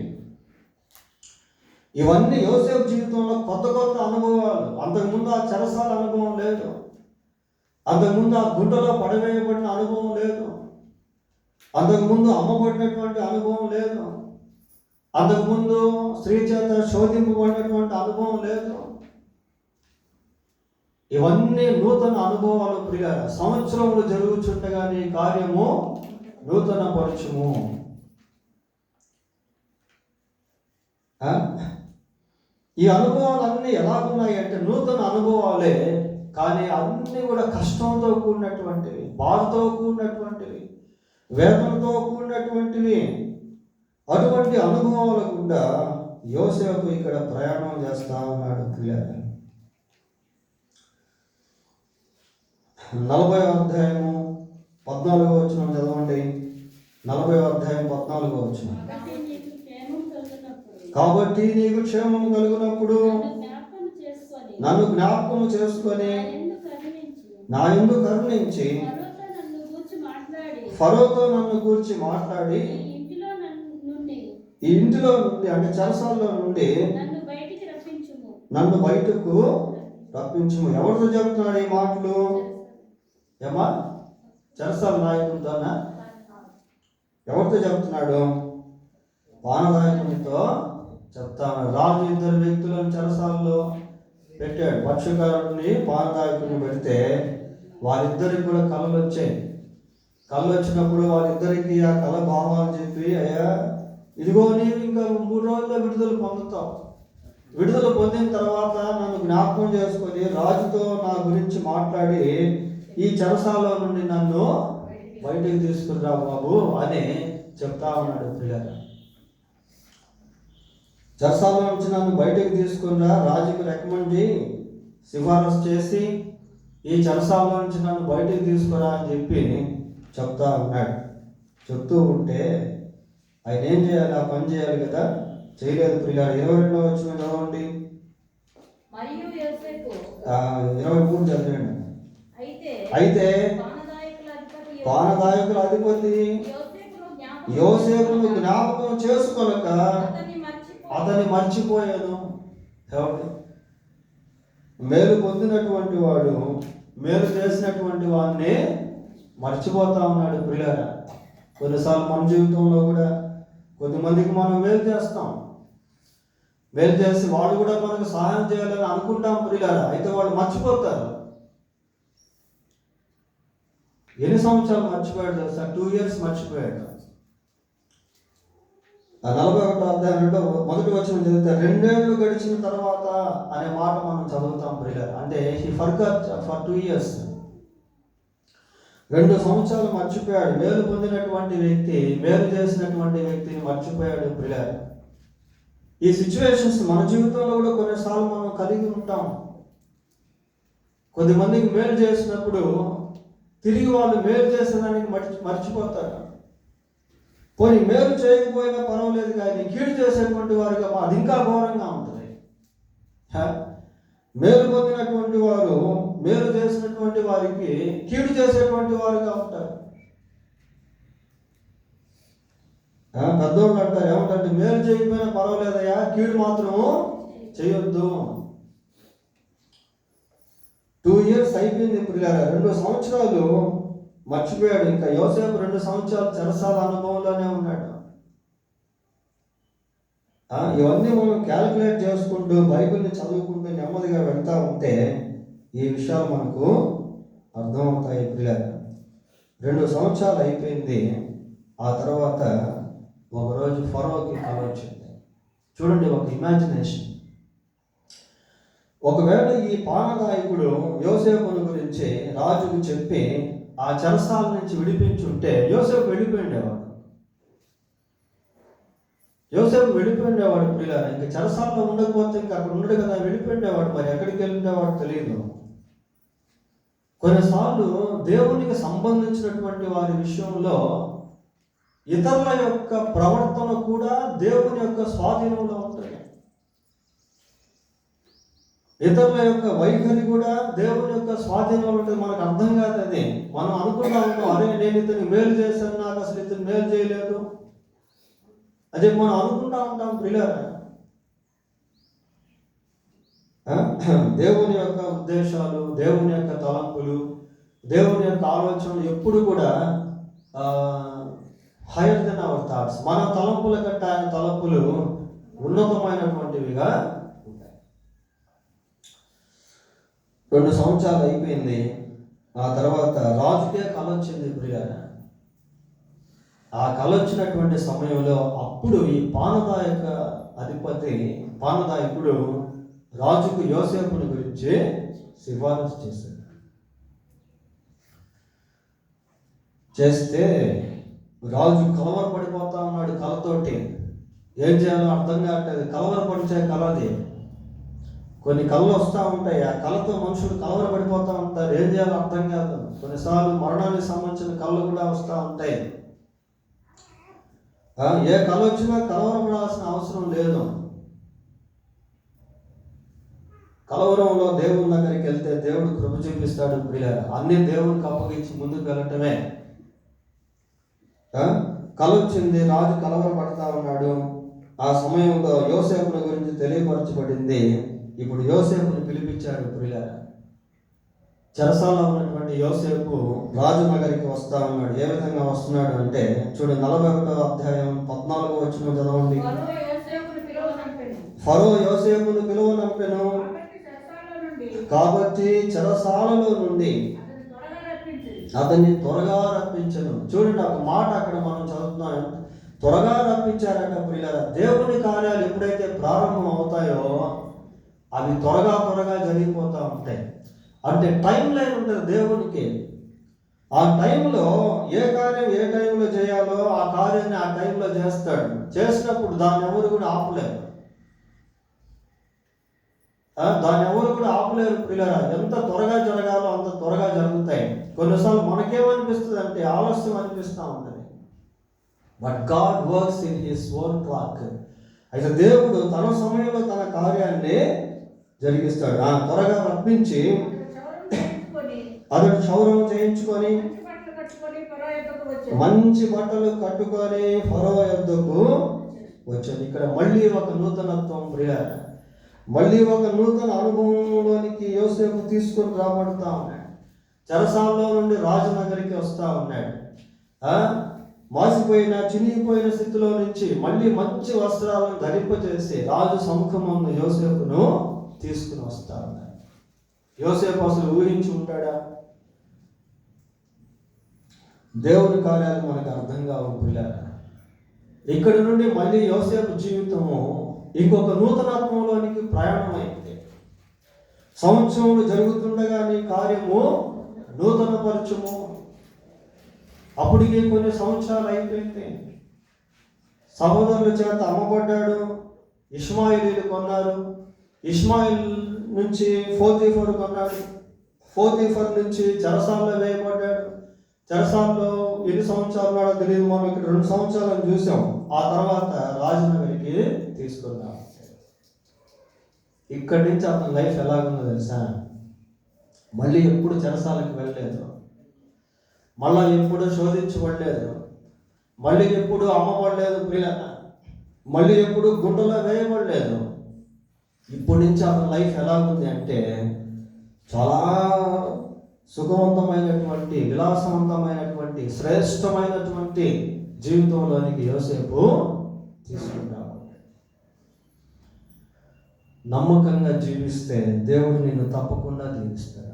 ఇవన్నీ యోసేపు జీవితంలో కొత్త కొత్త అనుభవాలు. అంతకుముందు ఆ చెరసాల అనుభవం లేదు, అంతకుముందు ఆ గుంటలో పడవేయబడిన అనుభవం లేదు, అంతకుముందు అమ్మబడినటువంటి అనుభవం లేదు, అంతకుముందు స్త్రీ చేత శోధింపబడినటువంటి అనుభవం లేదు. ఇవన్నీ నూతన అనుభవాలు ప్రియులారా. సంవత్సరములు జరుగుతుండగా నీ కార్యము నూతన పరచుము. ఈ అనుభవాలన్నీ ఎలాగున్నాయి అంటే నూతన అనుభవాలే, కానీ అన్నీ కూడా కష్టంతో కూడినటువంటివి, బాధతో కూడినటువంటివి, వేదనతో కూడినటువంటివి. అటువంటి అనుభవాల గుండా యోసేపు ఇక్కడ ప్రయాణం చేస్తా ఉన్నాడు పిల్లలు. 40వ అధ్యాయము 14వ వచనం చదవండి. 40వ అధ్యాయం 14వ వచనం. కాబట్టి నీకు క్షేమం కలుగునప్పుడు నన్ను జ్ఞాపకం చేసుకొని నా యందు కరుణించి ఫరోతో నన్ను కూర్చి మాట్లాడి ఈ ఇంటిలో నుండి ఈ ఇంటిలో నుండి అంటే చెరసాల్లో నుండి నన్ను బయటికి రప్పించుము. నన్ను బయటకు రప్పించుము. ఎవరితో చెప్తున్నాడు ఈ మాటలు? ఏమా చెరసాల నాయకుడితోనా? ఎవరితో చెప్తున్నాడు? పాననాయకునితో చెప్తాను. రాజు ఇద్దరు వ్యక్తులను చెరసాల్లో పెట్టాడు. పక్షకారుని పాననాయకుడిని పెడితే వారిద్దరికి కూడా కళలు వచ్చాయి. కళ్ళు వచ్చినప్పుడు వారిద్దరికి ఆ కళ భావాలు చెప్పి, అయ్యా ఇదిగో నీవు ఇంకా 3 రోజుల్లో విడుదల పొందుతావు. విడుదల పొందిన తర్వాత నన్ను జ్ఞాపకం చేసుకొని రాజుతో నా గురించి మాట్లాడి ఈ చెరసాల నుండి నన్ను బయటికి తీసుకురా బాబు అని చెప్తా ఉన్నాడు. పిల్లలు చెరసాల నుంచి నన్ను బయటికి తీసుకురా, రాజుకు రికమెండ్ సిఫారసు చేసి ఈ చెరసాల నుంచి నన్ను బయటికి తీసుకురా అని చెప్పి చెప్తా ఉన్నాడు. చెప్తూ ఉంటే ఆయన ఏం చేయాలి? ఆ పని చేయాలి కదా, చేయలేదు. పిల్లలు 22వ వచనం చదవండి. మరియు యోసేపు 23 చదివండి. అయితే పానదాయకుల అధిపతి యోసేపును జ్ఞాపకం చేసుకొనక అతన్ని మర్చిపోయాను. మేలు పొందినటువంటి వాడు మేలు చేసినటువంటి వాడిని మర్చిపోతా ఉన్నాడు. ప్రియులారా, కొన్నిసార్లు మన జీవితంలో కూడా కొద్దిమందికి మనం మేలు చేస్తాం. మేలు చేసి వాడు కూడా మనకు సహాయం చేయాలని అనుకుంటాం. ప్రియులారా, అయితే వాళ్ళు మర్చిపోతారు. ఎన్ని సంవత్సరాలు మర్చిపోయాడు తెలుసా? 2 years మర్చిపోయాడు. 41వ అధ్యాయం 1వ వచనం చదివితే 2 ఏళ్ళు గడిచిన తర్వాత అనే మాట మనం చదువుతాం. ప్రియులారా, అంటే హీ ఫర్గాట్ ఫర్ 2 years. 2 సంవత్సరాలు మర్చిపోయాడు. మేలు పొందినటువంటి వ్యక్తి మేలు చేసినటువంటి వ్యక్తిని మర్చిపోయాడు. ప్రియులారా, ఈ సిచ్యువేషన్స్ మన జీవితంలో కూడా కొన్నిసార్లు మనం కలిగి ఉంటాం. కొద్దిమందికి మేలు చేసినప్పుడు తిరిగి వాళ్ళు మేలు చేసేదానికి మర్చిపోతారు. పోనీ మేలు చేయకపోయినా పర్వాలేదు, కానీ కీడు చేసేటువంటి వారిగా అది ఇంకా ఘోరంగా ఉంటుంది. మేలు పొందినటువంటి వారు మేలు చేసినటువంటి వారికి కీడు చేసేటువంటి వారుగా ఉంటారు. పెద్దోళ్ళు అంటారు, ఏమంటే మేలు చేయకపోయినా పర్వాలేదయ్యా, కీడు మాత్రం చేయొద్దు. 2 years అయిపోయింది. ఇప్పుడు 2 సంవత్సరాలు మర్చిపోయాడు. ఇంకా యోసేపు 2 సంవత్సరాలు చెరసాల అనుభవంలోనే ఉన్నాడు. ఇవన్నీ మనం క్యాలిక్యులేట్ చేసుకుంటూ బైబిల్ని చదువుకుంటూ నెమ్మదిగా వెళ్తూ ఉంటే ఈ విషయాలు మనకు అర్థమవుతాయి. పిల్లలు 2 సంవత్సరాలు అయిపోయింది. ఆ తర్వాత ఒకరోజు ఫరోకి కల వచ్చింది. చూడండి, ఒక ఇమాజినేషన్. ఒకవేళ ఈ పానదాయకుడు యోసేపుని గురించి రాజుకు చెప్పి ఆ చెరసాల నుంచి విడిపించుంటే యోసేపు వెళ్ళిపోయిండేవాడు. పిల్లలు ఇంకా చెరసాలలో ఉండకపోతే ఇంకా అక్కడ ఉండడు కదా, వెళ్ళిపోయిండేవాడు. మరి ఎక్కడికి వెళ్ళిండేవాడు తెలియదు. కొన్నిసార్లు దేవునికి సంబంధించినటువంటి వారి విషయంలో ఇతరుల యొక్క ప్రవర్తన కూడా దేవుని యొక్క స్వాధీనంలో ఉంటుంది. ఇతరుల యొక్క వైఖరి కూడా దేవుని యొక్క స్వాధీనంలో ఉంటుంది. మనకు అర్థం కాదు అది. మనం అనుకుంటా ఉంటాం, అరే నేను ఇతను మేలు చేశాను, నాకు అసలు ఇతను మేలు చేయలేదు, అదే మనం అనుకుంటా ఉంటాం. పిల్లలు, దేవుని యొక్క ఉద్దేశాలు, దేవుని యొక్క తలంపులు, దేవుని యొక్క ఆలోచనలు ఎప్పుడు కూడా హైయర్ దెన్ అవర్ థాట్స్. మన తలంపుల కంటే ఆయన తలంపులు ఉన్నతమైనటువంటివిగా ఉంటాయి. 2 సంవత్సరాలు అయిపోయింది. ఆ తర్వాత రాజుకే కల వచ్చింది. ప్రియారా, ఆ కల వచ్చినటువంటి సమయంలో అప్పుడు ఈ పానదాయకుడు రాజుకు యోసేపుని గురించి సిఫారసు చేస్తే రాజు కలవరపడిపోతా ఉన్నాడు. కళతోటి ఏం చేయాలో అర్థం కావట్లేదు. కలవరపడిచే కళ అది. కొన్ని కళలు వస్తూ ఉంటాయి. ఆ కళతో మనుషులు కలవరపడిపోతూ ఉంటారు. ఏం చేయాలో అర్థం కాదు. కొన్నిసార్లు మరణానికి సంబంధించిన కళలు కూడా వస్తూ ఉంటాయి. ఏ కళ వచ్చినా కలవరపడాల్సిన అవసరం లేదు. కలవరంలో దేవుని దగ్గరికి వెళ్తే దేవుడు కృప చూపిస్తాడు. ప్రియులారా, అన్ని దేవునికి అప్పగించి ముందుకు వెళ్ళటమే. కల వచ్చింది, రాజు కలవరపడతా ఉన్నాడు. ఆ సమయంలో యోసేపుని గురించి తెలియపరచబడింది. ఇప్పుడు యోసేపుని పిలిపించాడు ప్రియులారా. చెరసాలలో ఉన్నటువంటి యోసేపు రాజునగరికి వస్తా ఉన్నాడు. ఏ విధంగా వస్తున్నాడు అంటే చూడండి, 41వ అధ్యాయం 14వ వచనం చదవండి. ఫరో యోసేపును పిలువనంపెను, కాబట్టి చెరసాలలో నుండి అతన్ని త్వరగా రప్పించను. చూడండి, ఒక మాట అక్కడ మనం చదువుతున్నాం, త్వరగా రప్పించారట ప్రియులారా. దేవుని కార్యాలు ఎప్పుడైతే ప్రారంభం అవుతాయో అవి త్వరగా జరిగిపోతూ ఉంటాయి. అంటే టైం లైన్ ఉంటుంది దేవునికి. ఆ టైంలో ఏ కార్యం ఏ టైంలో చేయాలో ఆ కార్యాన్ని ఆ టైంలో చేస్తాడు. చేసినప్పుడు దాన్ని ఎవరు కూడా ఆపలేరు. పిల్లరా, ఎంత త్వరగా జరగాలో అంత త్వరగా జరుగుతాయి. కొన్నిసార్లు మనకేమనిపిస్తుంది అంటే ఆలస్యం అనిపిస్తూ ఉంటుంది. But God works in his own clock. అయితే దేవుడు తన సమయంలో తన కార్యాన్ని జరిగిస్తాడు. త్వరగా రప్పించి అతడు క్షౌరం చేయించుకొని మంచి బట్టలు కట్టుకొని ఫరో యొద్దకు వచ్చాడు. ఇక్కడ మళ్ళీ ఒక నూతనత్వం ప్రియులారా, మళ్ళీ ఒక నూతన అనుభవంలోనికి యోసేపు తీసుకొని రాబడుతూ ఉన్నాడు. చెరసాలలో నుండి రాజనగరికి వస్తూ ఉన్నాడు. మాసిపోయిన చినిగిపోయిన స్థితిలో నుంచి మళ్ళీ మంచి వస్త్రాలను ధరింపజేసి రాజు సముఖమందు యోసేపును తీసుకుని వస్తా ఉన్నాడు. యోసేపు అసలు ఊహించి ఉంటాడా? దేవుని కార్యాలు మనకు అర్థం కావు పిల్లలు. ఇక్కడి నుండి మళ్ళీ యోసేపు జీవితము ఇంకొక నూతనత్వంలోనికి ప్రయాణమైంది. సంవత్సరములు జరుగుతుండగా నీ కార్యము నూతనపరచుము. అప్పటికి కొన్ని సంవత్సరాలు అయిపోయింది. సహోదరుల చేత అమ్మబడ్డాడు. ఇష్మాయిలీలు కొన్నారు. ఇష్మాయిల్ నుంచి పోతీఫరు కొన్నాడు. పోతీఫర్ నుంచి చెరసాలలో వేయబడ్డాడు. చెరసాలలో ఎన్ని సంవత్సరాలు ఉన్నాడో తెలియదు. మనం ఇక్కడ 2 సంవత్సరాలను చూసాం. ఆ తర్వాత రాజనగరికి తీసుకున్నాం. ఇక్కడి నుంచి అతని లైఫ్ ఎలాగుందో తెలుసా? మళ్ళీ ఎప్పుడు చెరసాలకు వెళ్ళలేదు, మళ్ళీ ఎప్పుడు శోధించబడలేదు, మళ్ళీ ఎప్పుడు అమ్మబడలేదు ప్రియుల, మళ్ళీ ఎప్పుడు గుంటలో వేయబడలేదు. ఇప్పటి నుంచి అతని లైఫ్ ఎలాగుంది అంటే చాలా సుఖవంతమైనటువంటి, విలాసవంతమైనటువంటి, శ్రేష్టమైనటువంటి జీవితంలోనికి యోసేపు తీసుకుంటాము. నమ్మకంగా జీవిస్తే దేవుడు నిన్ను తప్పకుండా దీవిస్తాడు.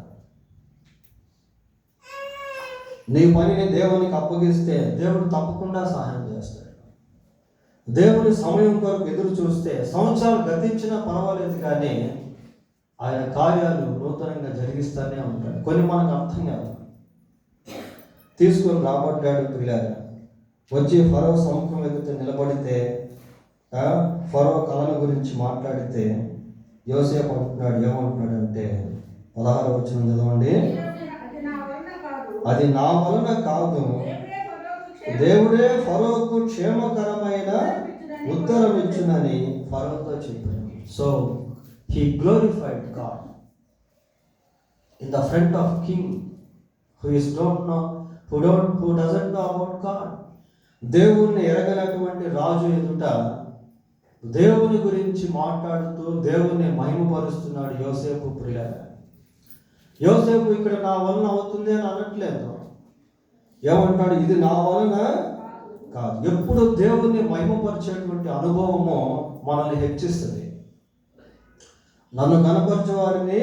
నీ పనిని దేవునికి అప్పగిస్తే దేవుడు తప్పకుండా సహాయం చేస్తాడు. దేవుని సమయం కొరకు ఎదురు చూస్తే సంవత్సరాలు గతించినా పర్వాలేదు, కానీ ఆయన కార్యాలు నూతనంగా జరిగిస్తూనే ఉంటాడు. కొన్ని మనకు అర్థం కాదు. తీసుకొని రాబడ్డాడు పిల్లారా. వచ్చి ఫరో సముఖం ఎదుట నిలబడితే, ఫరో కళల గురించి మాట్లాడితే యోసేపు అంటున్నాడు, ఏమంటున్నాడు అంటే 16వ వచనం చదవండి. అది నా వలన కాదు, దేవుడే ఫరోకు క్షేమకరమైన ఉత్తరం ఇచ్చునని ఫరోతో చెప్పాడు. So he glorified God in the front of king who doesn't know about God. దేవుణ్ణి ఎరగనటువంటి రాజు ఎదుట దేవుని గురించి మాట్లాడుతూ దేవుణ్ణి మహిమపరుస్తున్నాడు యోసేపు ప్రియులారా. యోసేపు ఇక్కడ నా వలన అవుతుంది అని అనట్లేదు. ఏమంటాడు? ఇది నా వలన కాదు. ఎప్పుడు దేవుణ్ణి మహిమపరిచేటువంటి అనుభవము మనల్ని హెచ్చిస్తుంది. నన్ను గణపరిచే వారిని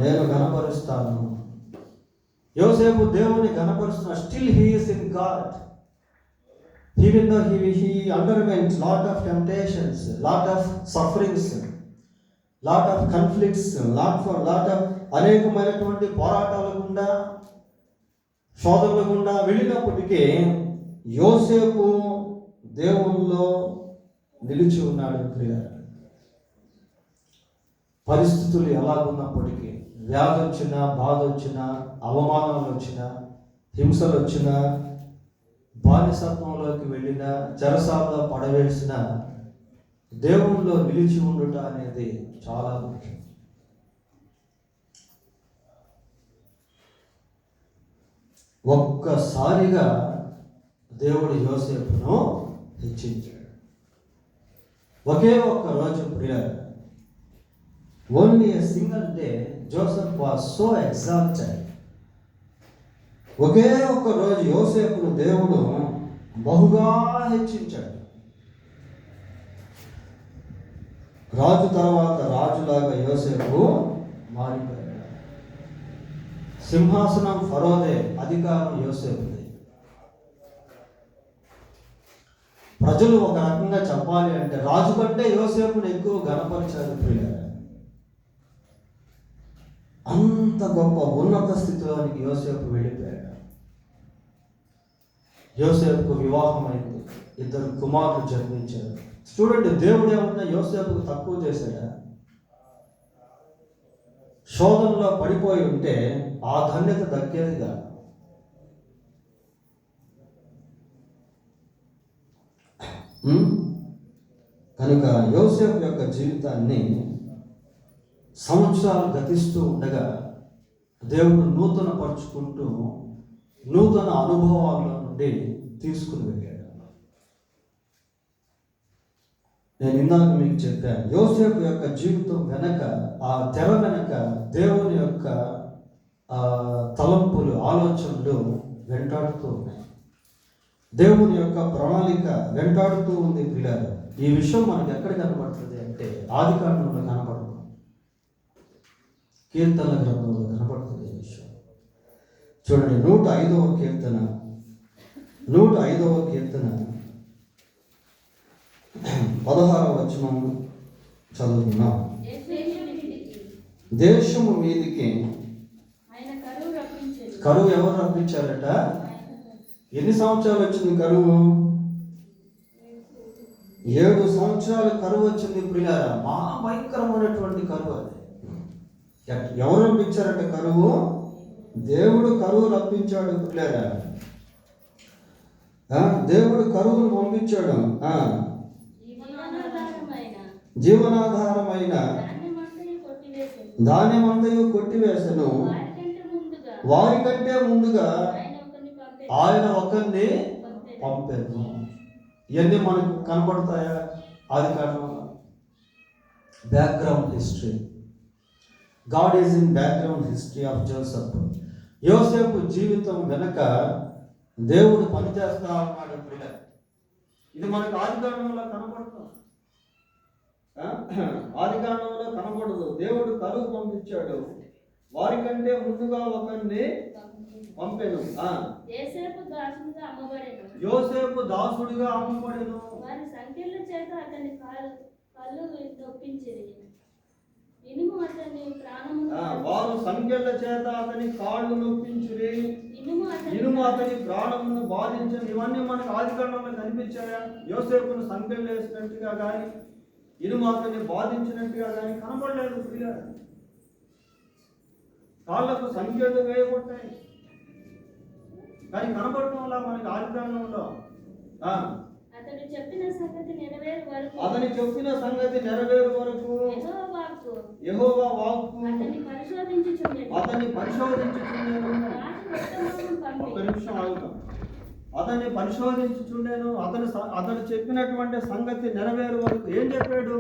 నేను గణపరుస్తాను. యోసేపు దేవుని గణపరుస్తున్నా. Still he is in God. Even though he underwent lot of temptations, lot of sufferings, lot of conflicts, lot of అనేకమైనటువంటి పోరాటాల గుండా, శోధనల గుండా వెళ్ళినప్పటికీ యోసేపు దేవునిలో నిలిచి ఉన్నాడు ప్రియులారా. పరిస్థితులు ఎలాగున్నప్పటికీ, వ్యాధి వచ్చినా, బాధ వచ్చినా, అవమానాలు వచ్చినా, హింసలు వచ్చినా, బానిసత్వంలోకి వెళ్ళిన, చెరసాలలో పడవేసిన, దేవునిలో నిలిచి ఉండుట అనేది చాలా ముఖ్యం. ఒక్కసారిగా దేవుడు యోసేపును హెచ్చించాడు. ఒకే ఒక్క రోజు ప్రియులారా, only a single day Joseph was so exalted. ఒకే ఒక్క రోజు యోసేపును దేవుడు బహుగా హెచ్చించాడు. రాజు తర్వాత రాజులాగా యోసేపు మారిపోయాడు. సింహాసనం ఫరోదే, అధికారం యోసేపుది. ప్రజలు ఒక రకంగా చెప్పాలి అంటే రాజు కంటే యోసేపును ఎక్కువ ఘనపరిచారు ప్రియులారా. అంత గొప్ప ఉన్నత స్థితిలోనికి యోసేపు వెళ్ళిపోయాడు. యోసేపుకు వివాహం అయింది, 2 కుమారులు జన్మించారు. చూడండి, దేవుడు ఏమన్నా యోసేపుకు తక్కువ చేశాడా? శోధనలో పడిపోయి ఉంటే ఆ ధన్యత దక్కేదిగా. కనుక యోసేపు యొక్క జీవితాన్ని సంవత్సరాలు గతిస్తూ ఉండగా దేవుడు నూతన పరుచుకుంటూ నూతన అనుభవాల నుండి తీసుకుని వెళ్ళాడు. నేను ఇందాక మీకు చెప్పాను, యోసేపు యొక్క జీవితం వెనక, ఆ తెర వెనక దేవుని యొక్క తలంపులు, ఆలోచనలు వెంటాడుతూ ఉన్నాయి. దేవుని యొక్క ప్రణాళిక వెంటాడుతూ ఉంది పిల్లలు. ఈ విషయం మనకు ఎక్కడ కనపడుతుంది అంటే ఆదికాండంలో కనపడుతుంది, కీర్తనల గ్రంథంలో కనపడుతుంది ఈ విషయం. చూడండి, 105వ కీర్తన 16వ వచనం చదువుతున్నాం. దేశము మీదికి కరువు ఎవరు రప్పించారట? ఎన్ని సంవత్సరాలు వచ్చింది కరువు? 7 సంవత్సరాలు కరువు వచ్చింది ప్రియారా. మహా భయంకరమైనటువంటి కరువు అది. ఎవరు రప్పించారట కరువు? దేవుడు కరువు రప్పించాడు ప్రియారా. దేవుడు కరువును పంపించాడు. జీవనాధారమైన ధాన్యమంతయు కొట్టివేసెను, వారికంటే ముందుగా ఆయన ఒకరిని పంపాను. ఇవన్నీ మనకు కనపడతాయా? ఆది కారణంలో background history. God is in background history of Joseph. యోసేపు జీవితం వెనక దేవుడు పనిచేస్తా ఉన్నాడు. ఇది మనకు ఆది కారణంలో కనపడుతుంది. ఆది కారణంలో కనపడదు. దేవుడు కరువు పంపించాడు, వారికంటే ముందుగా ఒకరిని పంపెను. యోసేపు దాసుడిగా అమ్మబడెను. వారి సంఖ్యల చేత అతని కళ్ళు నొప్పించిరి. వారు సంఖ్యల చేత అతని కాళ్ళు నొప్పించిరి, ఇనుము అతని ప్రాణమును బాధించను. ఇవన్నీ మనకు ఆదికాండంలో కనిపించాయా? యోసేపును సంఖ్యలు వేసినట్టుగా కానీ, ఇనుము అతన్ని బాధించినట్టుగా కానీ కనబడలేదు. కాళ్ళకు సంఖ్యలు వేయబడ్డాయి కానీ కనబడటం వల్ల మనకి ఆదికాండంలో అతని చెప్పిన సంగతి నెరవేరు వరకు యెహోవా వాక్కు అతన్ని పరిశోధించుచుండెను. ఒక నిమిషం ఆగుతాం. అతన్ని పరిశోధించుచుండెను. అతను చెప్పినటువంటి సంగతి నెరవేరు వరకు ఏం చెప్పాడు?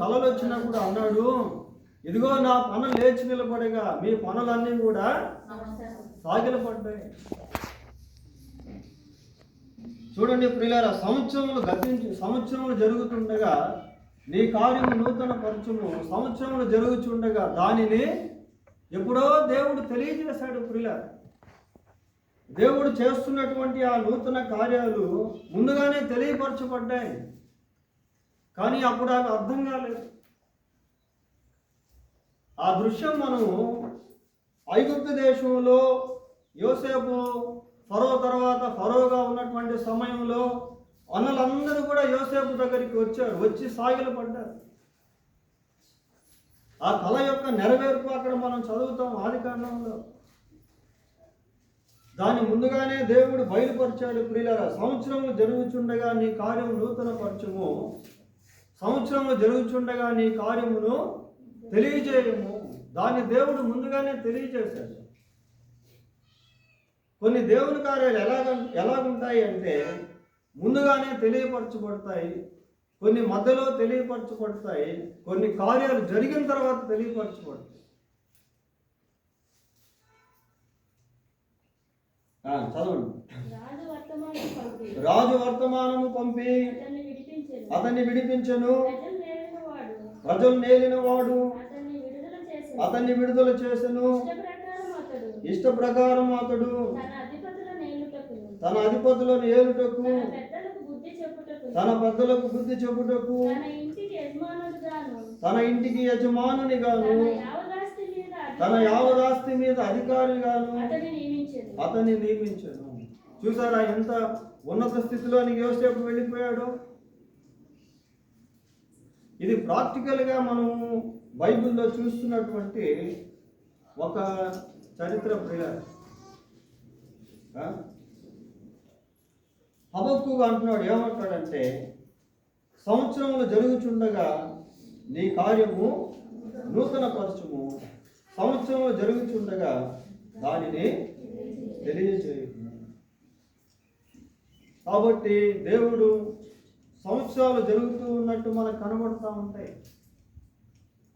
కలలు వచ్చినప్పుడు అన్నాడు, ఇదిగో నా పనులు లేచి నిలబడగా మీ పనులన్నీ కూడా సాగిలపడ్డాయి. చూడండి ప్రియులారా, సంవత్సరములు జరుగుతుండగా నీ కార్యము నూతన పరచుము. సంవత్సరములు జరుగుతుండగా దానిని ఎప్పుడో దేవుడు తెలియజేశాడు. ప్రియులారా, దేవుడు చేస్తున్నటువంటి ఆ నూతన కార్యాలు ముందుగానే తెలియపరచబడ్డాయి, కానీ అప్పుడు అవి అర్థం కాలేదు. ఆ దృశ్యం మనము ఐగుప్తు దేశంలో యోసేపు ఫరో తర్వాత ఫరోగా ఉన్నటువంటి సమయంలో అన్నలందరూ కూడా యోసేపు దగ్గరికి వచ్చి సాగిలపడ్డారు. ఆ కళ యొక్క నెరవేర్పు అక్కడ మనం చదువుతాం ఆదికాండంలో. దాన్ని ముందుగానే దేవుడు బయలుపరిచాడు. ప్రియులారా, సంవత్సరములు జరుగుచుండగా నీ కార్యము నూతన పరచుము, సంవత్సరములు జరుగుచుండగా నీ కార్యమును తెలియజేయము. దాన్ని దేవుడు ముందుగానే తెలియజేశాడు. కొన్ని దేవుని కార్యాలు ఎలాగుంటాయి అంటే ముందుగానే తెలియపరచబడతాయి, కొన్ని మధ్యలో తెలియపరచబడతాయి, కొన్ని కార్యాలు జరిగిన తర్వాత తెలియపరచబడతాయి. చదవండి. రాజు వర్తమానము పంపి అతన్ని విడిపించెను. ప్రజలు నేలిన వాడు అతన్ని విడుదల చేసెను. ఇష్ట ప్రకారం అతడు తన అధిపతులను ఏలుటకు తన పెద్దలకు బుద్ధి చెప్పుటకు తన ఇంటికి యజమానునిగాను తన యావదాస్తి మీద అధికారిగాను అతన్ని నియమించాను. చూసారా ఎంత ఉన్నత స్థితిలోనికి యోసేపు వెళ్ళిపోయాడు. ఇది ప్రాక్టికల్గా మనము బైబిల్లో చూస్తున్నటువంటి ఒక చరిత్ర. ప్రియ హబక్కూకు అంటున్నాడు, ఏమంటాడంటే సంవత్సరములు జరుగుచుండగా నీ కార్యము నూతన పరచుము, సంవత్సరములు జరుగుచుండగా దానిని తెలియజేయు. కాబట్టి దేవుడు సంవత్సరాలు జరుగుతూ ఉన్నట్టు మనకు కనబడుతూ ఉంటాయి.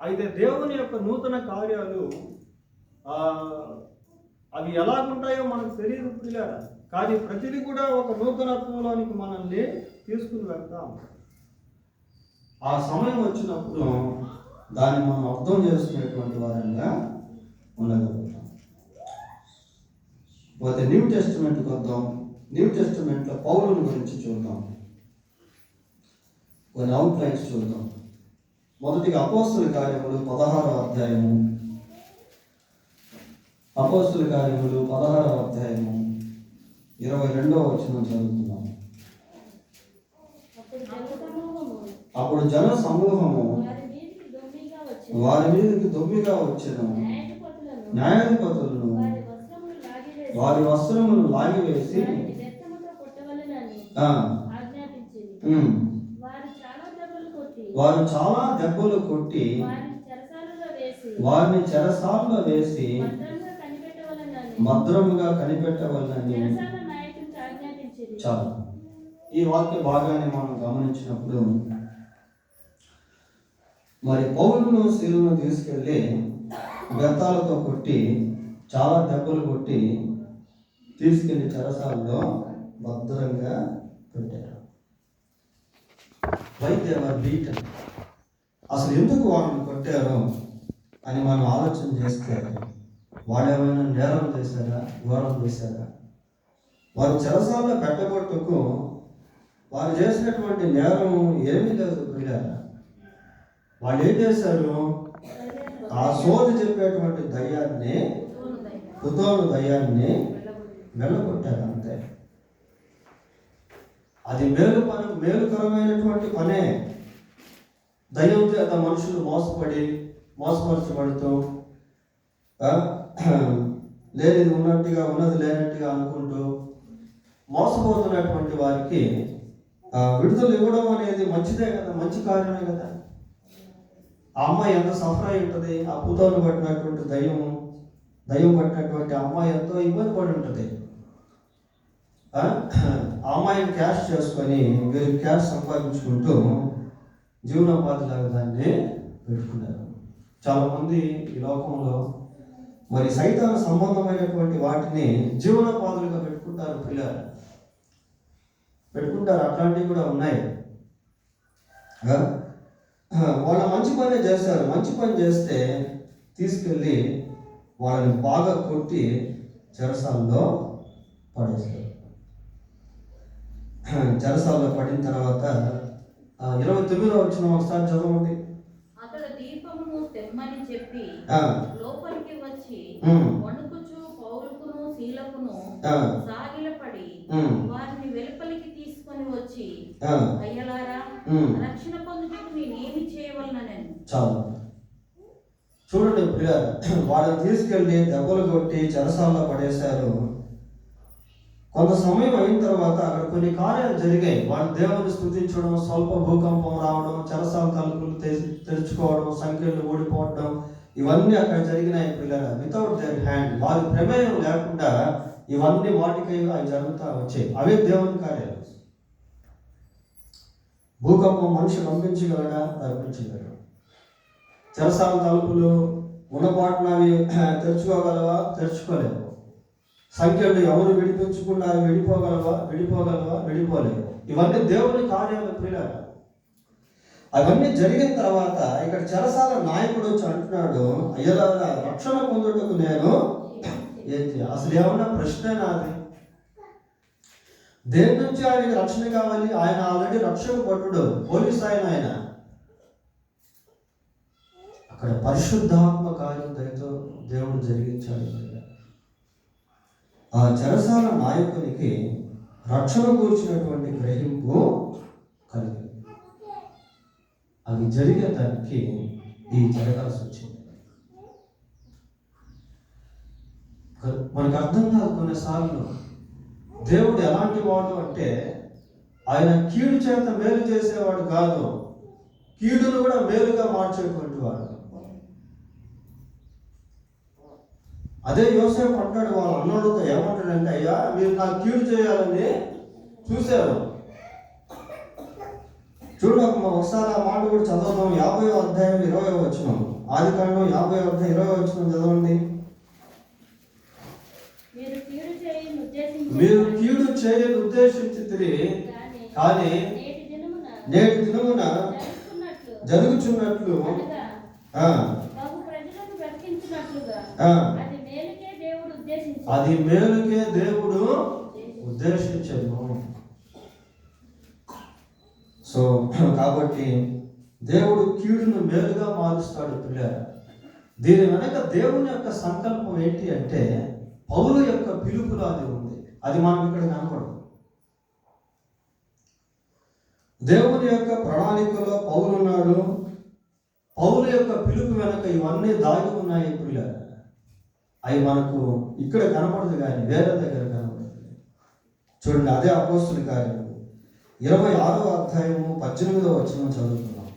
అయితే దేవుని యొక్క నూతన కార్యాలు అవి ఎలాగుంటాయో మనకు తెలియదు పిల్లారా. కానీ ప్రతిదీ కూడా ఒక నూతనత్వంలోనికి మనల్ని తీసుకుని వెళ్తాం. ఆ సమయం వచ్చినప్పుడు దాన్ని మనం అర్థం చేసుకునేటువంటి వారంగా ఉండగలుగుతాం. పోతే న్యూ టెస్టిమెంట్కి వద్దాం. న్యూ టెస్టిమెంట్లో పౌలుని గురించి చూద్దాం. కొన్ని అవుట్లైన్స్ చూద్దాం. మొదటిగా అపోస్తుల కార్యములు 16వ అధ్యాయము. అపోస్తుల కార్యములు 16వ అధ్యాయము 22వ వచనం చదువుతున్నాం. అప్పుడు జన సమూహము వారి మీదకి దొమ్మిగా వచ్చెను. న్యాయాధిపతులను వారి వస్త్రములు లాగివేసి వారు చాలా దెబ్బలు కొట్టి వారిని చెరసాలలో వేసి భద్రముగా కనిపెట్టవలనని. చాలు. ఈ వాక్య భాగాన్ని మనం గమనించినప్పుడు మరి పౌలును శీలను తీసుకెళ్ళి బెత్తాలతో కొట్టి చాలా దెబ్బలు కొట్టి తీసుకెళ్లి చెరసాలలో భద్రంగా పెట్టారు. బీటన్ అసలు ఎందుకు వాళ్ళని కొట్టారు అని మనం ఆలోచన చేస్తే వాళ్ళు ఏమైనా నేరం చేశారా, ఘోరం చేశారా? వారు చెరసాలలో పెట్టబట్టుకు వారు చేసినటువంటి నేరం ఏమీ లేదు పిల్లారా. వాళ్ళు ఏం చేశారు? ఆ సోది చెప్పేటువంటి దయ్యాన్ని, కుతోను దయ్యాన్ని వెళ్ళగొట్టారు అంతే. అది మేలుకరమైనటువంటి పనే. దయ్యం చేత మనుషులు మోసపరచబడుతూ లేనిది ఉన్నట్టుగా ఉన్నది లేనట్టుగా అనుకుంటూ మోసపోతున్నటువంటి వారికి విడుదల ఇవ్వడం అనేది మంచిదే కదా, మంచి కార్యమే కదా. ఆ అమ్మాయి ఎంత సఫర్ అయి ఉంటుంది. ఆ పుతోను పట్టినటువంటి దయ్యం పట్టినటువంటి అమ్మాయి ఎంతో ఇబ్బంది పడి ఉంటుంది. ఆ అమ్మాయిని క్యాష్ చేసుకొని వీరు క్యాష్ సంపాదించుకుంటూ జీవనోపాధిలాగా దాన్ని పెట్టుకున్నారు. చాలామంది ఈ లోకంలో మరి సైతాన సంబంధమైనటువంటి వాటిని జీవనోపాధులుగా పెట్టుకుంటారు. పిల్లలు పెట్టుకుంటారు. అట్లాంటివి కూడా ఉన్నాయి. వాళ్ళ మంచి పనే చేస్తారు. మంచి పని చేస్తే తీసుకెళ్ళి వాళ్ళని బాగా కొట్టి చెరసాల్లో పడేస్తారు. చెరసాల్లో పడిన తర్వాత 29వ వచనం ఒకసారి చదవండి. అతడు దీపమును తెమ్మని చెప్పి లోపలికి వచ్చి వణుకుచు పౌలుకును శీలకును సాగిలపడి వారిని వెలుపలికి తీసుకొని వచ్చి, అయ్యలారా, రక్షణ పొందుటకు నేనేమి చేయవలనని. చాలు. చూడండి ప్రియులారా, వాళ్ళని తీసుకెళ్ళి దెబ్బలు కొట్టి చెరసాల్లో పడేశారు. కొంత సమయం అయిన తర్వాత అక్కడ కొన్ని కార్యాలు జరిగాయి. వాళ్ళు దేవుని స్తుతించడం, స్వల్ప భూకంపం రావడం, చెరసాల తలుపులు తెరుచుకోవడం, సంఖ్యలు ఓడిపోవడం, ఇవన్నీ అక్కడ జరిగినాయి పిల్లలు. వితౌట్ దేర్ హ్యాండ్, వారి ప్రమేయం లేకుండా ఇవన్నీ వాటికై అవి జరుగుతూ వచ్చాయి. అవే దేవుని కార్యాలు. భూకంపం మనిషి పంపించగలడా? తప్పించగలడు. చెరసాల తలుపులు ఉన్నపాటున అవి తెరుచుకోగలవా? తెరుచుకోలేవు. సంఖ్యలు ఎవరు విడిపించకుండా అవి విడిపోగలవా? విడిపోలేవు. ఇవన్నీ దేవుని కార్యాలు ప్రియులారా. అవన్నీ జరిగిన తర్వాత ఇక్కడ చెరసాల నాయకుడు వచ్చి అంటున్నాడు, అయ్యలారా రక్షణ పొందుటకు నేను ఏంటి? అసలు ఏమన్నా ప్రశ్న నాది? దేని నుంచి ఆయనకి రక్షణ కావాలి? ఆయన ఆల్రెడీ రక్షణ పట్టుడు, పోలీస్ ఆయన. అక్కడ పరిశుద్ధాత్మ కార్యం దయతో దేవుడు జరిగించాడు. ఆ చెరసాల నాయకునికి రక్షణ కూర్చున్నటువంటి గ్రహింపు కలిగింది. అవి జరిగేదానికి ఈ జరగాల్సి వచ్చింది. మనకు అర్థం కాదు కొన్నిసార్లు దేవుడు ఎలాంటి వాడు అంటే, ఆయన కీడు చేత మేలు చేసేవాడు కాదు, కీడును కూడా మేలుగా మార్చేటువంటి వాడు. అదే యోసేపు అంటాడు వాళ్ళ అన్నోళ్ళతో, ఏమంటాడంటే, అయ్యా మీరు నాకు కీడు చేయాలని చూశారు. చూడక ఒకసారి ఆ మాట కూడా చదవడం. 50వ అధ్యాయం 20వ వచనం, ఆదికాండం 50వ అధ్యాయం 20వ వచనం చదవండి. మీరు కీడు చేయని ఉద్దేశించితిరి, కానీ నేటి దినమున జరుగుచున్నట్లు అది మేలుకే దేవుడు ఉద్దేశించను. సో కాబట్టి దేవుడు కీడును మేలుగా మారుస్తాడు పిల్లలు. దీని వెనక దేవుని యొక్క సంకల్పం ఏంటి అంటే, పౌలు యొక్క పిలుపులో అది ఉంది. అది మనం ఇక్కడ కనపడదు. దేవుని యొక్క ప్రణాళికలో పౌలు ఉన్నాడు. పౌలు యొక్క పిలుపు వెనక ఇవన్నీ దాగి ఉన్నాయి పిల్లలు. అవి మనకు ఇక్కడ కనపడదు, కానీ వేరే దగ్గర కనపడుతుంది. చూడండి, అదే అపోస్తుల కార్యం 26వ అధ్యాయము 18వ వచనం చదువుతున్నాం.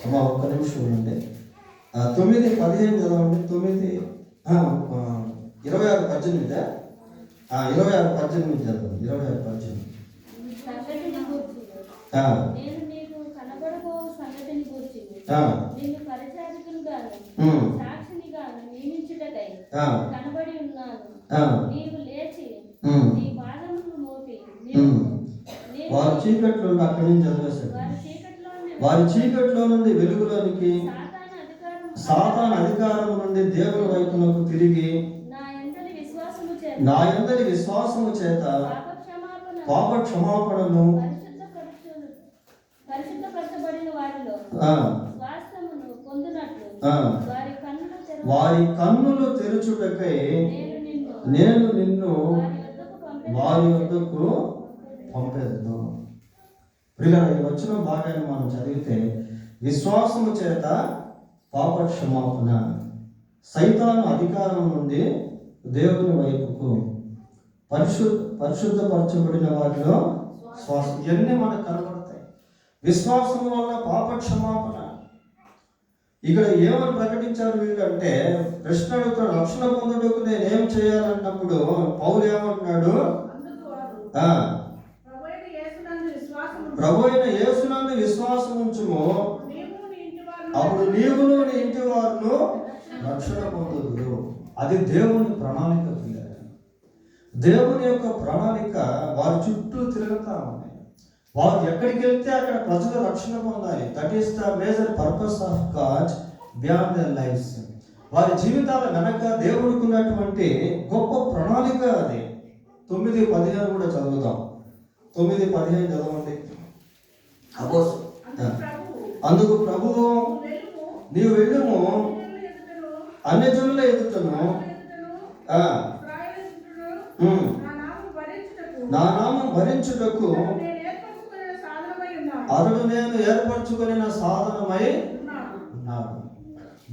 అమ్మా ఒక్క నిమిషం ఉండండి. 9:15 చదవండి. 26:18 26:18 చదవండి. 26:18 కనబడి ఉన్నాను. నీవు లేచి నీ పాదములను మోపి వారి చీకట్లో అక్కడి నుంచి చదివేశాడు. వారి చీకట్లో నుండి వెలుగులోనికి, సాతాను అధికారం నుండి దేవుని వైపునకు తిరిగి నా యందలి విశ్వాసము చేత పాప క్షమాపణను వారి కన్నులు తెరుచుటకై నేను నిన్ను వారి వద్దకు పంపేదను. ప్రియులారా, ఈ వచ్చిన భాగాన్ని మనం చదివితే, విశ్వాసము చేత పాప క్షమాపణ, సైతాను అధికారం నుండి దేవుని వైపుకు, పరిశుద్ధపరచబడిన వారిలో శ్వాసం, ఇవన్నీ మనకు కనబడతాయి. విశ్వాసం వల్ల పాప క్షమాపణ. ఇక్కడ ఏమని ప్రకటించారు వీళ్ళంటే, ప్రశ్న అడుగుతాడు, రక్షణ పొందుటకు నేనేం చేయాలన్నప్పుడు పౌలు ఏమంటున్నాడు? ప్రభు అయిన యేసునందు విశ్వాసం ఉంచుము, అప్పుడు నీవును నీ ఇంటి వారును రక్షణ పొందుదురు. అది దేవుని ప్రణాళిక. దేవుని యొక్క ప్రణాళిక వారి చుట్టూ తిరుగుతూ ఉన్నాయి. వారు ఎక్కడికి వెళ్తే అక్కడ ప్రజలు రక్షణ పొందాలి. That is the major purpose of God beyond there lifes. వారి జీవితాల వెనక దేవుడికి ఉన్నటువంటి గొప్ప ప్రణాళిక అది. 9:15 కూడా చదువుతాం. 9:15 చదవండి. అందుకు ప్రభువు, నీవు వెళ్ళుము, అన్యజనుల ఎదుటను నా నామం భరించుటకు అతడు నేను ఏర్పరచుకుని నా సాధనమై ఉన్నాడు.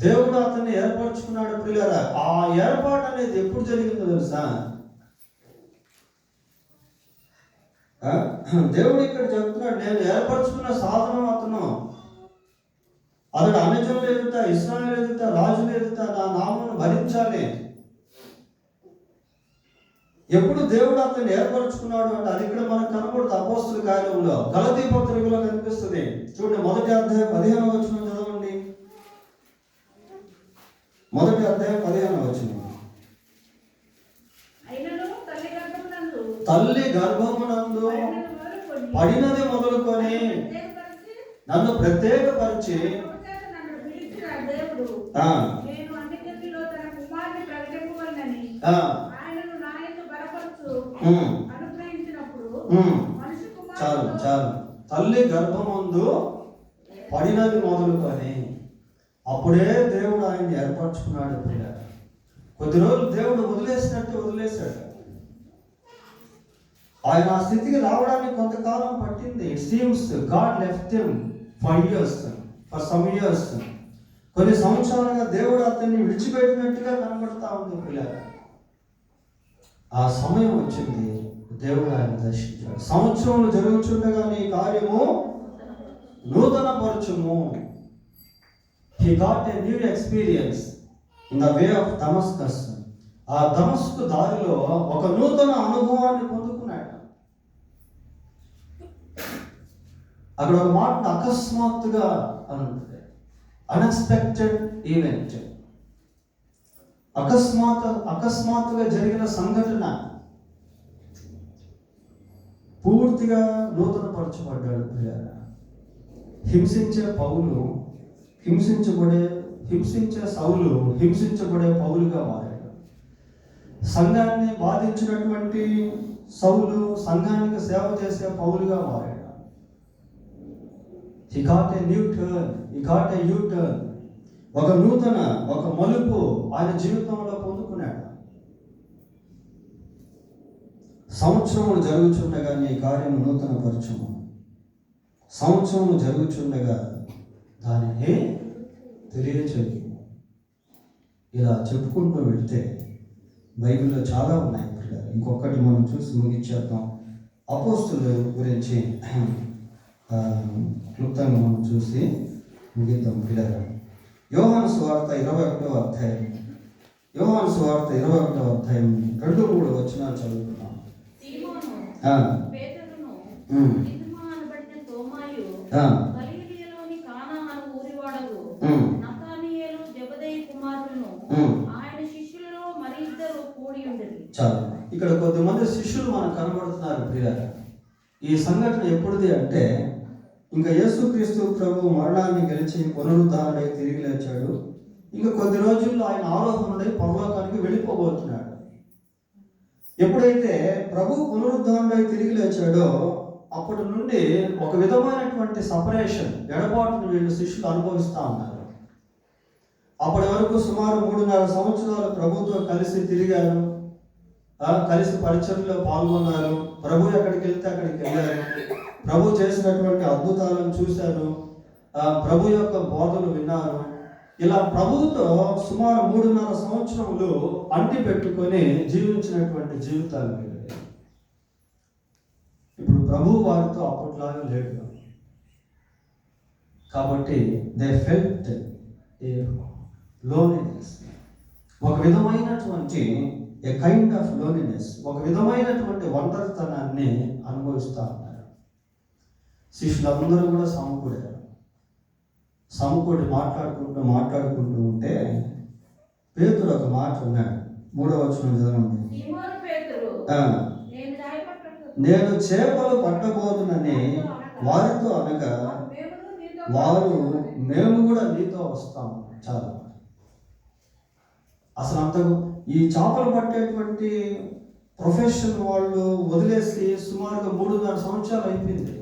దేవుడు అతన్ని ఏర్పరచుకున్నాడు. ప్రియులారా, ఆ ఏర్పాటు అనేది ఎప్పుడు జరిగిందో తెలుసా? దేవుడు ఇక్కడ చెప్తున్నాడు, నేను ఏర్పరచుకున్న సాధనం అతను. అతడు అన్యజనుల ఎదుట, ఇశ్రాయేలు ఎదుట, రాజుల ఎదుట నా నామమును భరించాలి. ఎప్పుడు దేవుడు అతన్ని ఏర్పరచుకున్నాడు అంటే అది ఇక్కడ మనకు కనబడుతుంది అపోస్తుల కార్యంలో, గలతీ పత్రికలో కనిపిస్తుంది. చూడండి, 1వ అధ్యాయం 15వ వచనం చదవండి. 1వ అధ్యాయం 15వ వచనం. తల్లి గర్భమునందు పడినది మొదలుకొని నన్ను ప్రత్యేకపరిచి చాలు చాలు. తల్లి గర్భమందు పడినది మొదలుకొని అప్పుడే దేవుడు ఆయన్ని ఏర్పరచుకున్నాడు. కొద్ది రోజులు దేవుడు వదిలేశాడు. ఆయన ఆ స్థితికి రావడానికి కొంతకాలం పట్టింది. It seems God left him for some years. కొన్ని సంవత్సరాలుగా దేవుడు అతన్ని విడిచిపెట్టినట్టుగా కనబడతా ఉంది పిల్లలు. ఆ సమయం వచ్చింది, దేవుడు ఆయన దర్శించాడు. సంవత్సరంలో జరుగుతుండగా నీ కార్యము నూతన పరచుము. He got a new experience in the way of Damascus. ఆ దమస్కు దారిలో ఒక నూతన అనుభవాన్ని పొందుకున్నాడు. అక్కడ ఒక మాట అకస్మాత్తుగా అనుకుంది, అన్ఎక్స్పెక్టెడ్ ఈవెంట్. అకస్మాత్తుగా జరిగిన సంఘటన పూర్తిగా నూతన పరచబడ్డాడు. హింసించే పౌలు హింసించే సౌలు హింసించబడే పౌలుగా మారాడు. సంఘాన్ని బాధించినటువంటి సౌలు సంఘానికి సేవ చేసే పౌలుగా మారాడు. He got a new turn. He got a U-turn. ఒక మలుపు ఆయన జీవితంలో పొందుకున్నాడు. సంవత్సరములు జరుగుచుండగా నీ కార్యము నూతన పరచుము. సంవత్సరములు జరుగుచుండగా దానిని తెలియచేయు. ఇలా చెప్పుకుంటూ వెళ్తే బైబిల్లో చాలా ఉన్నాయి పిల్లలు. ఇంకొకటి మనం చూసి ముగించేద్దాం. అపోస్తుల గురించి క్లుప్తంగా మనం చూసి ముగిద్దాం పిల్లలు. యోహాను సువార్త 21వ అధ్యాయం 2-3 వచనాలు చదువుకున్నాం. చాలు. ఇక్కడ కొద్దిమంది శిష్యులు మనకు కనబడుతున్నారు ప్రియులారా. ఈ సంఘటన ఎప్పుడుది అంటే ఇంకా యేసుక్రీస్తు ప్రభు మరణాన్ని గెలిచి పునరుద్ధారణై తిరిగి లేచాడు. ఇంకా కొద్ది రోజుల్లో ఆయన ఆరోహణుడై పరలోకానికి వెళ్ళిపోబోతున్నాడు. ఎప్పుడైతే ప్రభు పునరుద్ధారణై తిరిగి లేచాడో అప్పటి నుండి ఒక విధమైనటువంటి సపరేషన్, ఎడబాటును వీళ్ళు శిష్యులు అనుభవిస్తూ ఉన్నారు. అప్పటి వరకు సుమారు 3.5 సంవత్సరాలు ప్రభుతో కలిసి తిరిగారు, కలిసి పరిచర్యలో పాల్గొన్నారు. ప్రభు ఎక్కడికి వెళ్తే అక్కడికి వెళ్ళారు. ప్రభు చేసినటువంటి అద్భుతాలను చూశారు. ప్రభు యొక్క బోధలు విన్నారు. ఇలా ప్రభువుతో సుమారు 3.5 సంవత్సరములు అంటి పెట్టుకొని జీవించినటువంటి జీవితాలు. ఇప్పుడు ప్రభు వారితో అప్పట్లాగా లేడు కాబట్టి దే ఫెల్ట్ ఏ లోన్లీనెస్, ఒక విధమైనటువంటి ఏ కైండ్ ఆఫ్ లోన్లీనెస్, ఒక విధమైనటువంటి ఒంటరితనాన్ని అనుభవిస్తూ ఉన్నారు. శిష్యులందరూ కూడా సమకూడి మాట్లాడుకుంటూ ఉంటే పేతురు ఒక మాట ఉన్నాడు. 3వ వచనం చదవండి. నేను చేపలు పట్టబోదునని వారితో అనగా వారు మేము కూడా నీతో వస్తాము. చాలు. అసలు అంతకు ఈ చేపలు పట్టేటువంటి ప్రొఫెషన్ వాళ్ళు వదిలేసి సుమారుగా 3.5 సంవత్సరాలు అయిపోయింది.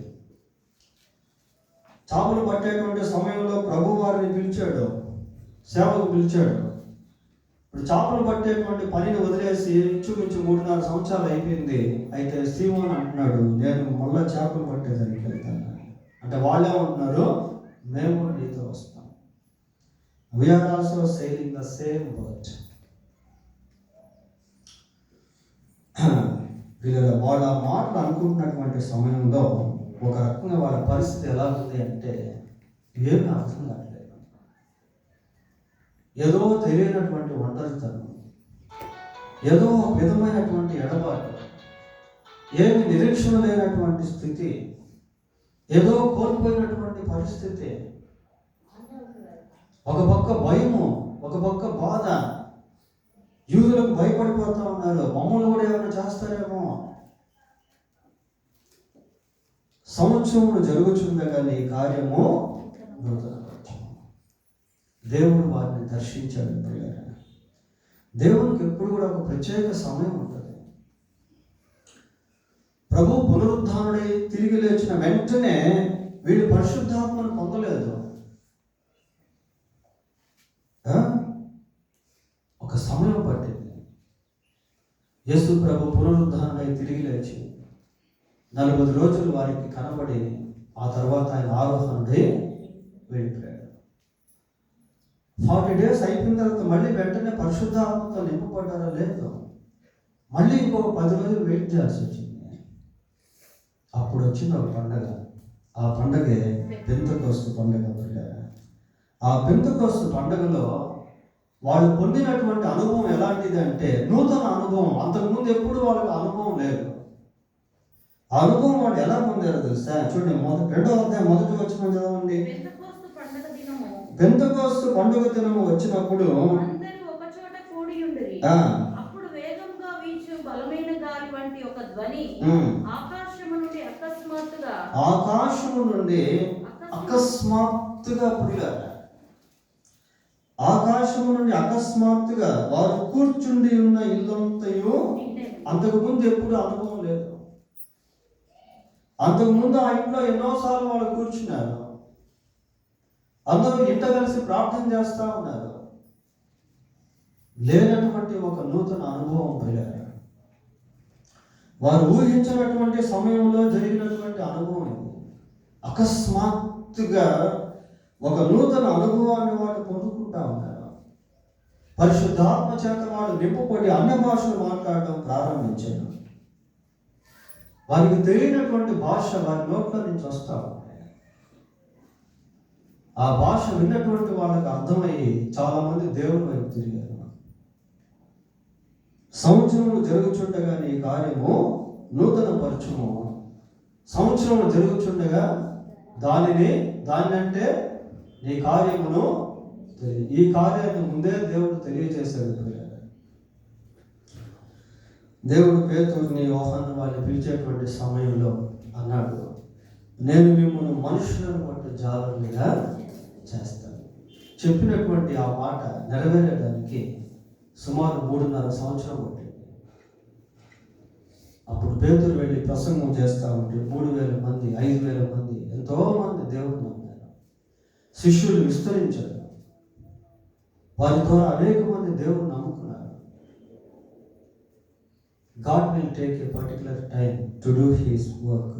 చేపలు పట్టేటువంటి సమయంలో ప్రభు వారిని పిలిచాడు, సేవకు పిలిచాడు. ఇప్పుడు చేపలు పట్టేటువంటి పనిని వదిలేసి ఇంచుమించు 3.5 సంవత్సరాలు అయిపోయింది. అయితే సీమోన్ అంటున్నాడు, నేను మళ్ళా చేపలు పట్టేదానికి వెళ్తాను అంటే వాళ్ళే ఉంటున్నారు, మేము నీతో వస్తాం. We are also sailing the same boat. వాళ్ళ మాటలు అనుకుంటున్నటువంటి సమయంలో ఒక రకంగా వాళ్ళ పరిస్థితి ఎలా ఉంది అంటే ఏమీ అర్థం కావట్లేదు. ఏదో తెలియనటువంటి ఒంటరితనం, ఏదో ఒక విధమైనటువంటి ఎడబాటు, ఏమి నిరీక్షణ లేనటువంటి స్థితి, ఏదో కోల్పోయినటువంటి పరిస్థితి, ఒక పక్క భయము, ఒక పక్క బాధ. యూదులకు భయపడిపోతా ఉన్నారు, మమ్మల్ని కూడా ఏమైనా చేస్తారేమో. సంవత్సరములు జరుగుతుండగా నీ కార్యము నూతనపరచుము. దేవుడు వారిని దర్శించాడు. పిల్లలు, దేవునికి ఎప్పుడు కూడా ఒక ప్రత్యేక సమయం ఉంటుంది. ప్రభు పునరుద్ధానుడై తిరిగి లేచిన వెంటనే వీళ్ళు పరిశుద్ధాత్మను పొందలేదు. ఒక సమయం పట్టింది. యేసు ప్రభు పునరుద్ధానుడై తిరిగి లేచి 40 రోజులు వారికి కనబడి ఆ తర్వాత ఆయన ఆరోహణుడై వెళ్ళిపోయాడు. 40 days అయిపోయిన తర్వాత మళ్ళీ వెంటనే పరిశుద్ధాత్మతో నింపబడ్డారో లేదు, మళ్ళీ ఇంకొక 10 రోజులు వెయిట్ చేయాల్సి వచ్చింది. అప్పుడు వచ్చింది ఒక పండగ. ఆ పండగే పెంతెకోస్తు పండగ. ఆ పెంతెకోస్తు పండగలో వాళ్ళు పొందినటువంటి అనుభవం ఎలాంటిది అంటే నూతన అనుభవం. అంతకుముందు ఎప్పుడు వాళ్ళకి అనుభవం లేదు. ఆ అనుభవం వాళ్ళు ఎలా పొందారో తెలుసా? చూడండి, 2వ అధ్యాయం 1వ వచనం చదవండి. పెంతెకోస్తు పండుగ దినము వచ్చినప్పుడు అందరూ ఒక చోట కూడి ఉండిరి. అప్పుడు వేగంగా వీచు బలమైన గాలి వంటి ఒక ధ్వని ఆకాశము నుండి అకస్మాత్తుగా వారు కూర్చుండి ఉన్న ఇల్లంతయు అంతకుముందు ఎప్పుడు అనుభవం లేదు. అంతకుముందు ఆ ఇంట్లో ఎన్నోసార్లు వాళ్ళు కూర్చున్నారు, అందరూ ఇంట కలిసి ప్రార్థన చేస్తూ ఉన్నారు. లేనటువంటి ఒక నూతన అనుభవం పిల్లలు, వారు ఊహించినటువంటి సమయంలో జరిగినటువంటి అనుభవం ఇది. అకస్మాత్తుగా ఒక నూతన అనుభవాన్ని వాళ్ళు పొందుకుంటా ఉన్నారు. పరిశుద్ధాత్మ చేత వాళ్ళు నింపబడి అన్య భాషలు మాట్లాడడం ప్రారంభించారు. వారికి తెలియనటువంటి భాష వారి నోట్ల నుంచి వస్తా ఉంది. ఆ భాష విన్నటువంటి వాళ్ళకి అర్థమయ్యి చాలా మంది దేవుని వైపు తిరిగారు. సంవత్సరములు జరుగుచుండగా నీ కార్యము నూతన పరచుము. సంవత్సరములు జరుగుచుండగా దాన్ని అంటే నీ కార్యమును, ఈ కార్యాన్ని ముందే దేవుడు తెలియజేశాడు. దేవుడు పేతురుని యోహాను వాళ్ళని పిలిచేటువంటి సమయంలో అన్నాడు, నేను మిమ్మల్ని మనుషులను బట్టి జాగ్రత్తగా చేస్తాను. చెప్పినటువంటి ఆ మాట నెరవేరేదానికి సుమారు 3.5 సంవత్సరం పట్టింది. అప్పుడు పేతురు వెళ్ళి ప్రసంగం చేస్తూ ఉంటే 3,000 మంది, 5,000 మంది, ఎంతోమంది దేవుడిని నమ్మారు. శిష్యులు విస్తరించారు. వారి ద్వారా అనేక మంది దేవుడిని నమ్ముకున్నారు. God will take a particular time to do His work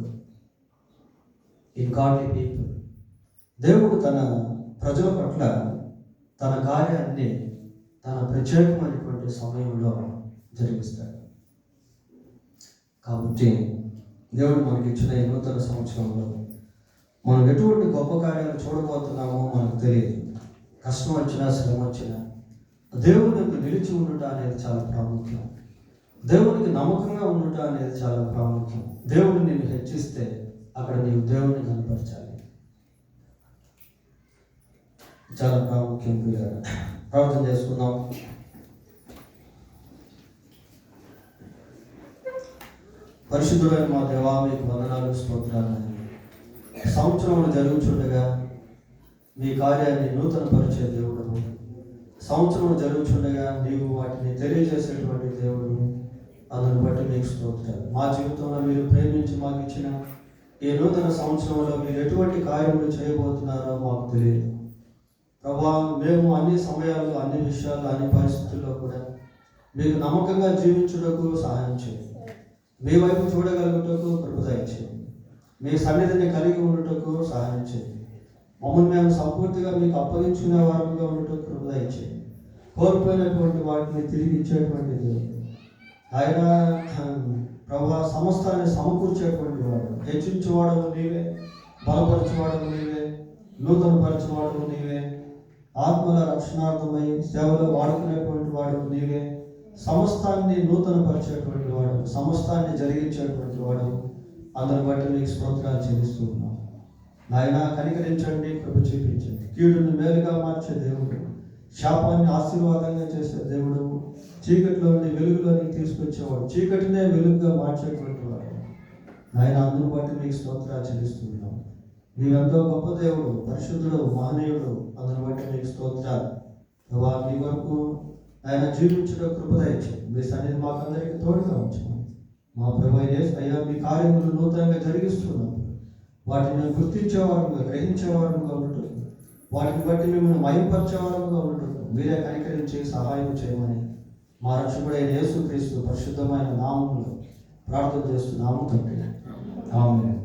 in godly people. దేవుడు తన ప్రజల పట్ల తన కార్యాన్ని తన ప్రత్యేకమైనటువంటి సమయంలో జరిగిస్తాడు. కాబట్టి దేవుడు మనకి ఇచ్చిన ఈ నూతన సంవత్సరంలో మనం ఎటువంటి గొప్ప కార్యాలు చూడబోతున్నామో మనకు తెలియదు. కష్టం వచ్చినా, శ్రమ వచ్చినా దేవునికి నిలిచి ఉండుట అనేది చాలా ప్రాముఖ్యం. దేవునికి నమ్మకంగా ఉండుట అనేది చాలా ప్రాముఖ్యం. దేవుడు నిన్ను హెచ్చిస్తే అక్కడ నీవు దేవుడిని కనపరచాలి, చాలా ప్రాముఖ్యం. ప్రార్థన చేసుకుందాం. పరిశుద్ధుడైన మా దేవా, మీకు వందనాలు, స్తోత్రాలు. సంవత్సరములు జరుగుచుండగా మీ కార్యాన్ని నూతన పరిచే దేవుడు, సంవత్సరం జరుగుచుండగా నీవు వాటిని తెలియజేసేటువంటి దేవుడు, అందుని బట్టి మీకు స్తోత్రాలు. మా జీవితంలో మీరు ప్రేమించి మాకు ఇచ్చిన ఈ నూతన సంవత్సరంలో మీరు ఎటువంటి కార్యములు చేయబోతున్నారో మాకు తెలియదు ప్రభా. మేము అన్ని సమయాల్లో, అన్ని విషయాల్లో, అన్ని పరిస్థితుల్లో కూడా మీకు నమ్మకంగా జీవించుటకు సహాయం చేయండి. మీ వైపు చూడగలుగుటకు కృప దయచేయండి. మీ సన్నిధిని కలిగి ఉండటకు సహాయం చేయండి. మమ్మల్ని మేము సంపూర్తిగా మీకు అప్పగించుకునే వారంగా ఉండటకు కృప దయచేయండి. కోల్పోయినటువంటి వాటిని తిరిగి ఇచ్చేటువంటి దేవుడు ఆయన ప్రభా. సమస్తాన్ని సమకూర్చేటువంటి వాడు, హెచ్చించేవాడు నీవే, బలపరచేవాడు నీవే, నూతన పరిచేవాడు నీవే. ఆత్మల రక్షణార్థమై సేవలో వాడుకునేటువంటి వాడు నీవే. సమస్తాన్ని నూతన పరిచేటువంటి వాడు, సమస్తాన్ని జరిగించేటువంటి వాడు. అందరి బట్టి నీకు స్తోత్రాలు చెల్లిస్తూ ఉన్నాం. నాయన కనికరించండి, కృప చూపించండి. కీడును మేలుగా మార్చే దేవుడు, శాపాన్ని ఆశీర్వాదంగా చేసే దేవుడు, చీకటిలో నుండి వెలుగులోనికి తీసుకొచ్చేవాడు, చీకటినే వెలుగుగా మార్చేటువంటి వాడు. నాయన అందును బట్టి నీకు స్తోత్రాలు చెల్లిస్తున్నాం. నీవెంతో గొప్ప దేవుడు, పరిశుద్ధుడు, మహనీయుడు. అందును బట్టి నీకు స్తోత్రాలు. మీ వరకు ఆయన జీవించడం కృప దయచేయండి. మీ సన్నిధి మాకందరికీ తోడుగా ఉంచండి. మా ప్రభువైన యేసు అయ్యా, మీ కార్యములు నూతనంగా జరిగిస్తున్నాం. వాటిని గుర్తించేవారుగా, గ్రహించేవారుగా ఉంటుంది. వాటిని బట్టి మిమ్మల్ని మయంపరిచేవారుగా ఉంటుంది. మీరే కనికరించి సహాయం చేయమని మా రక్షకుడైన యేసుక్రీస్తు పరిశుద్ధమైన నామములో ప్రార్థన చేస్తున్నాము తండ్రి. ఆమేన్.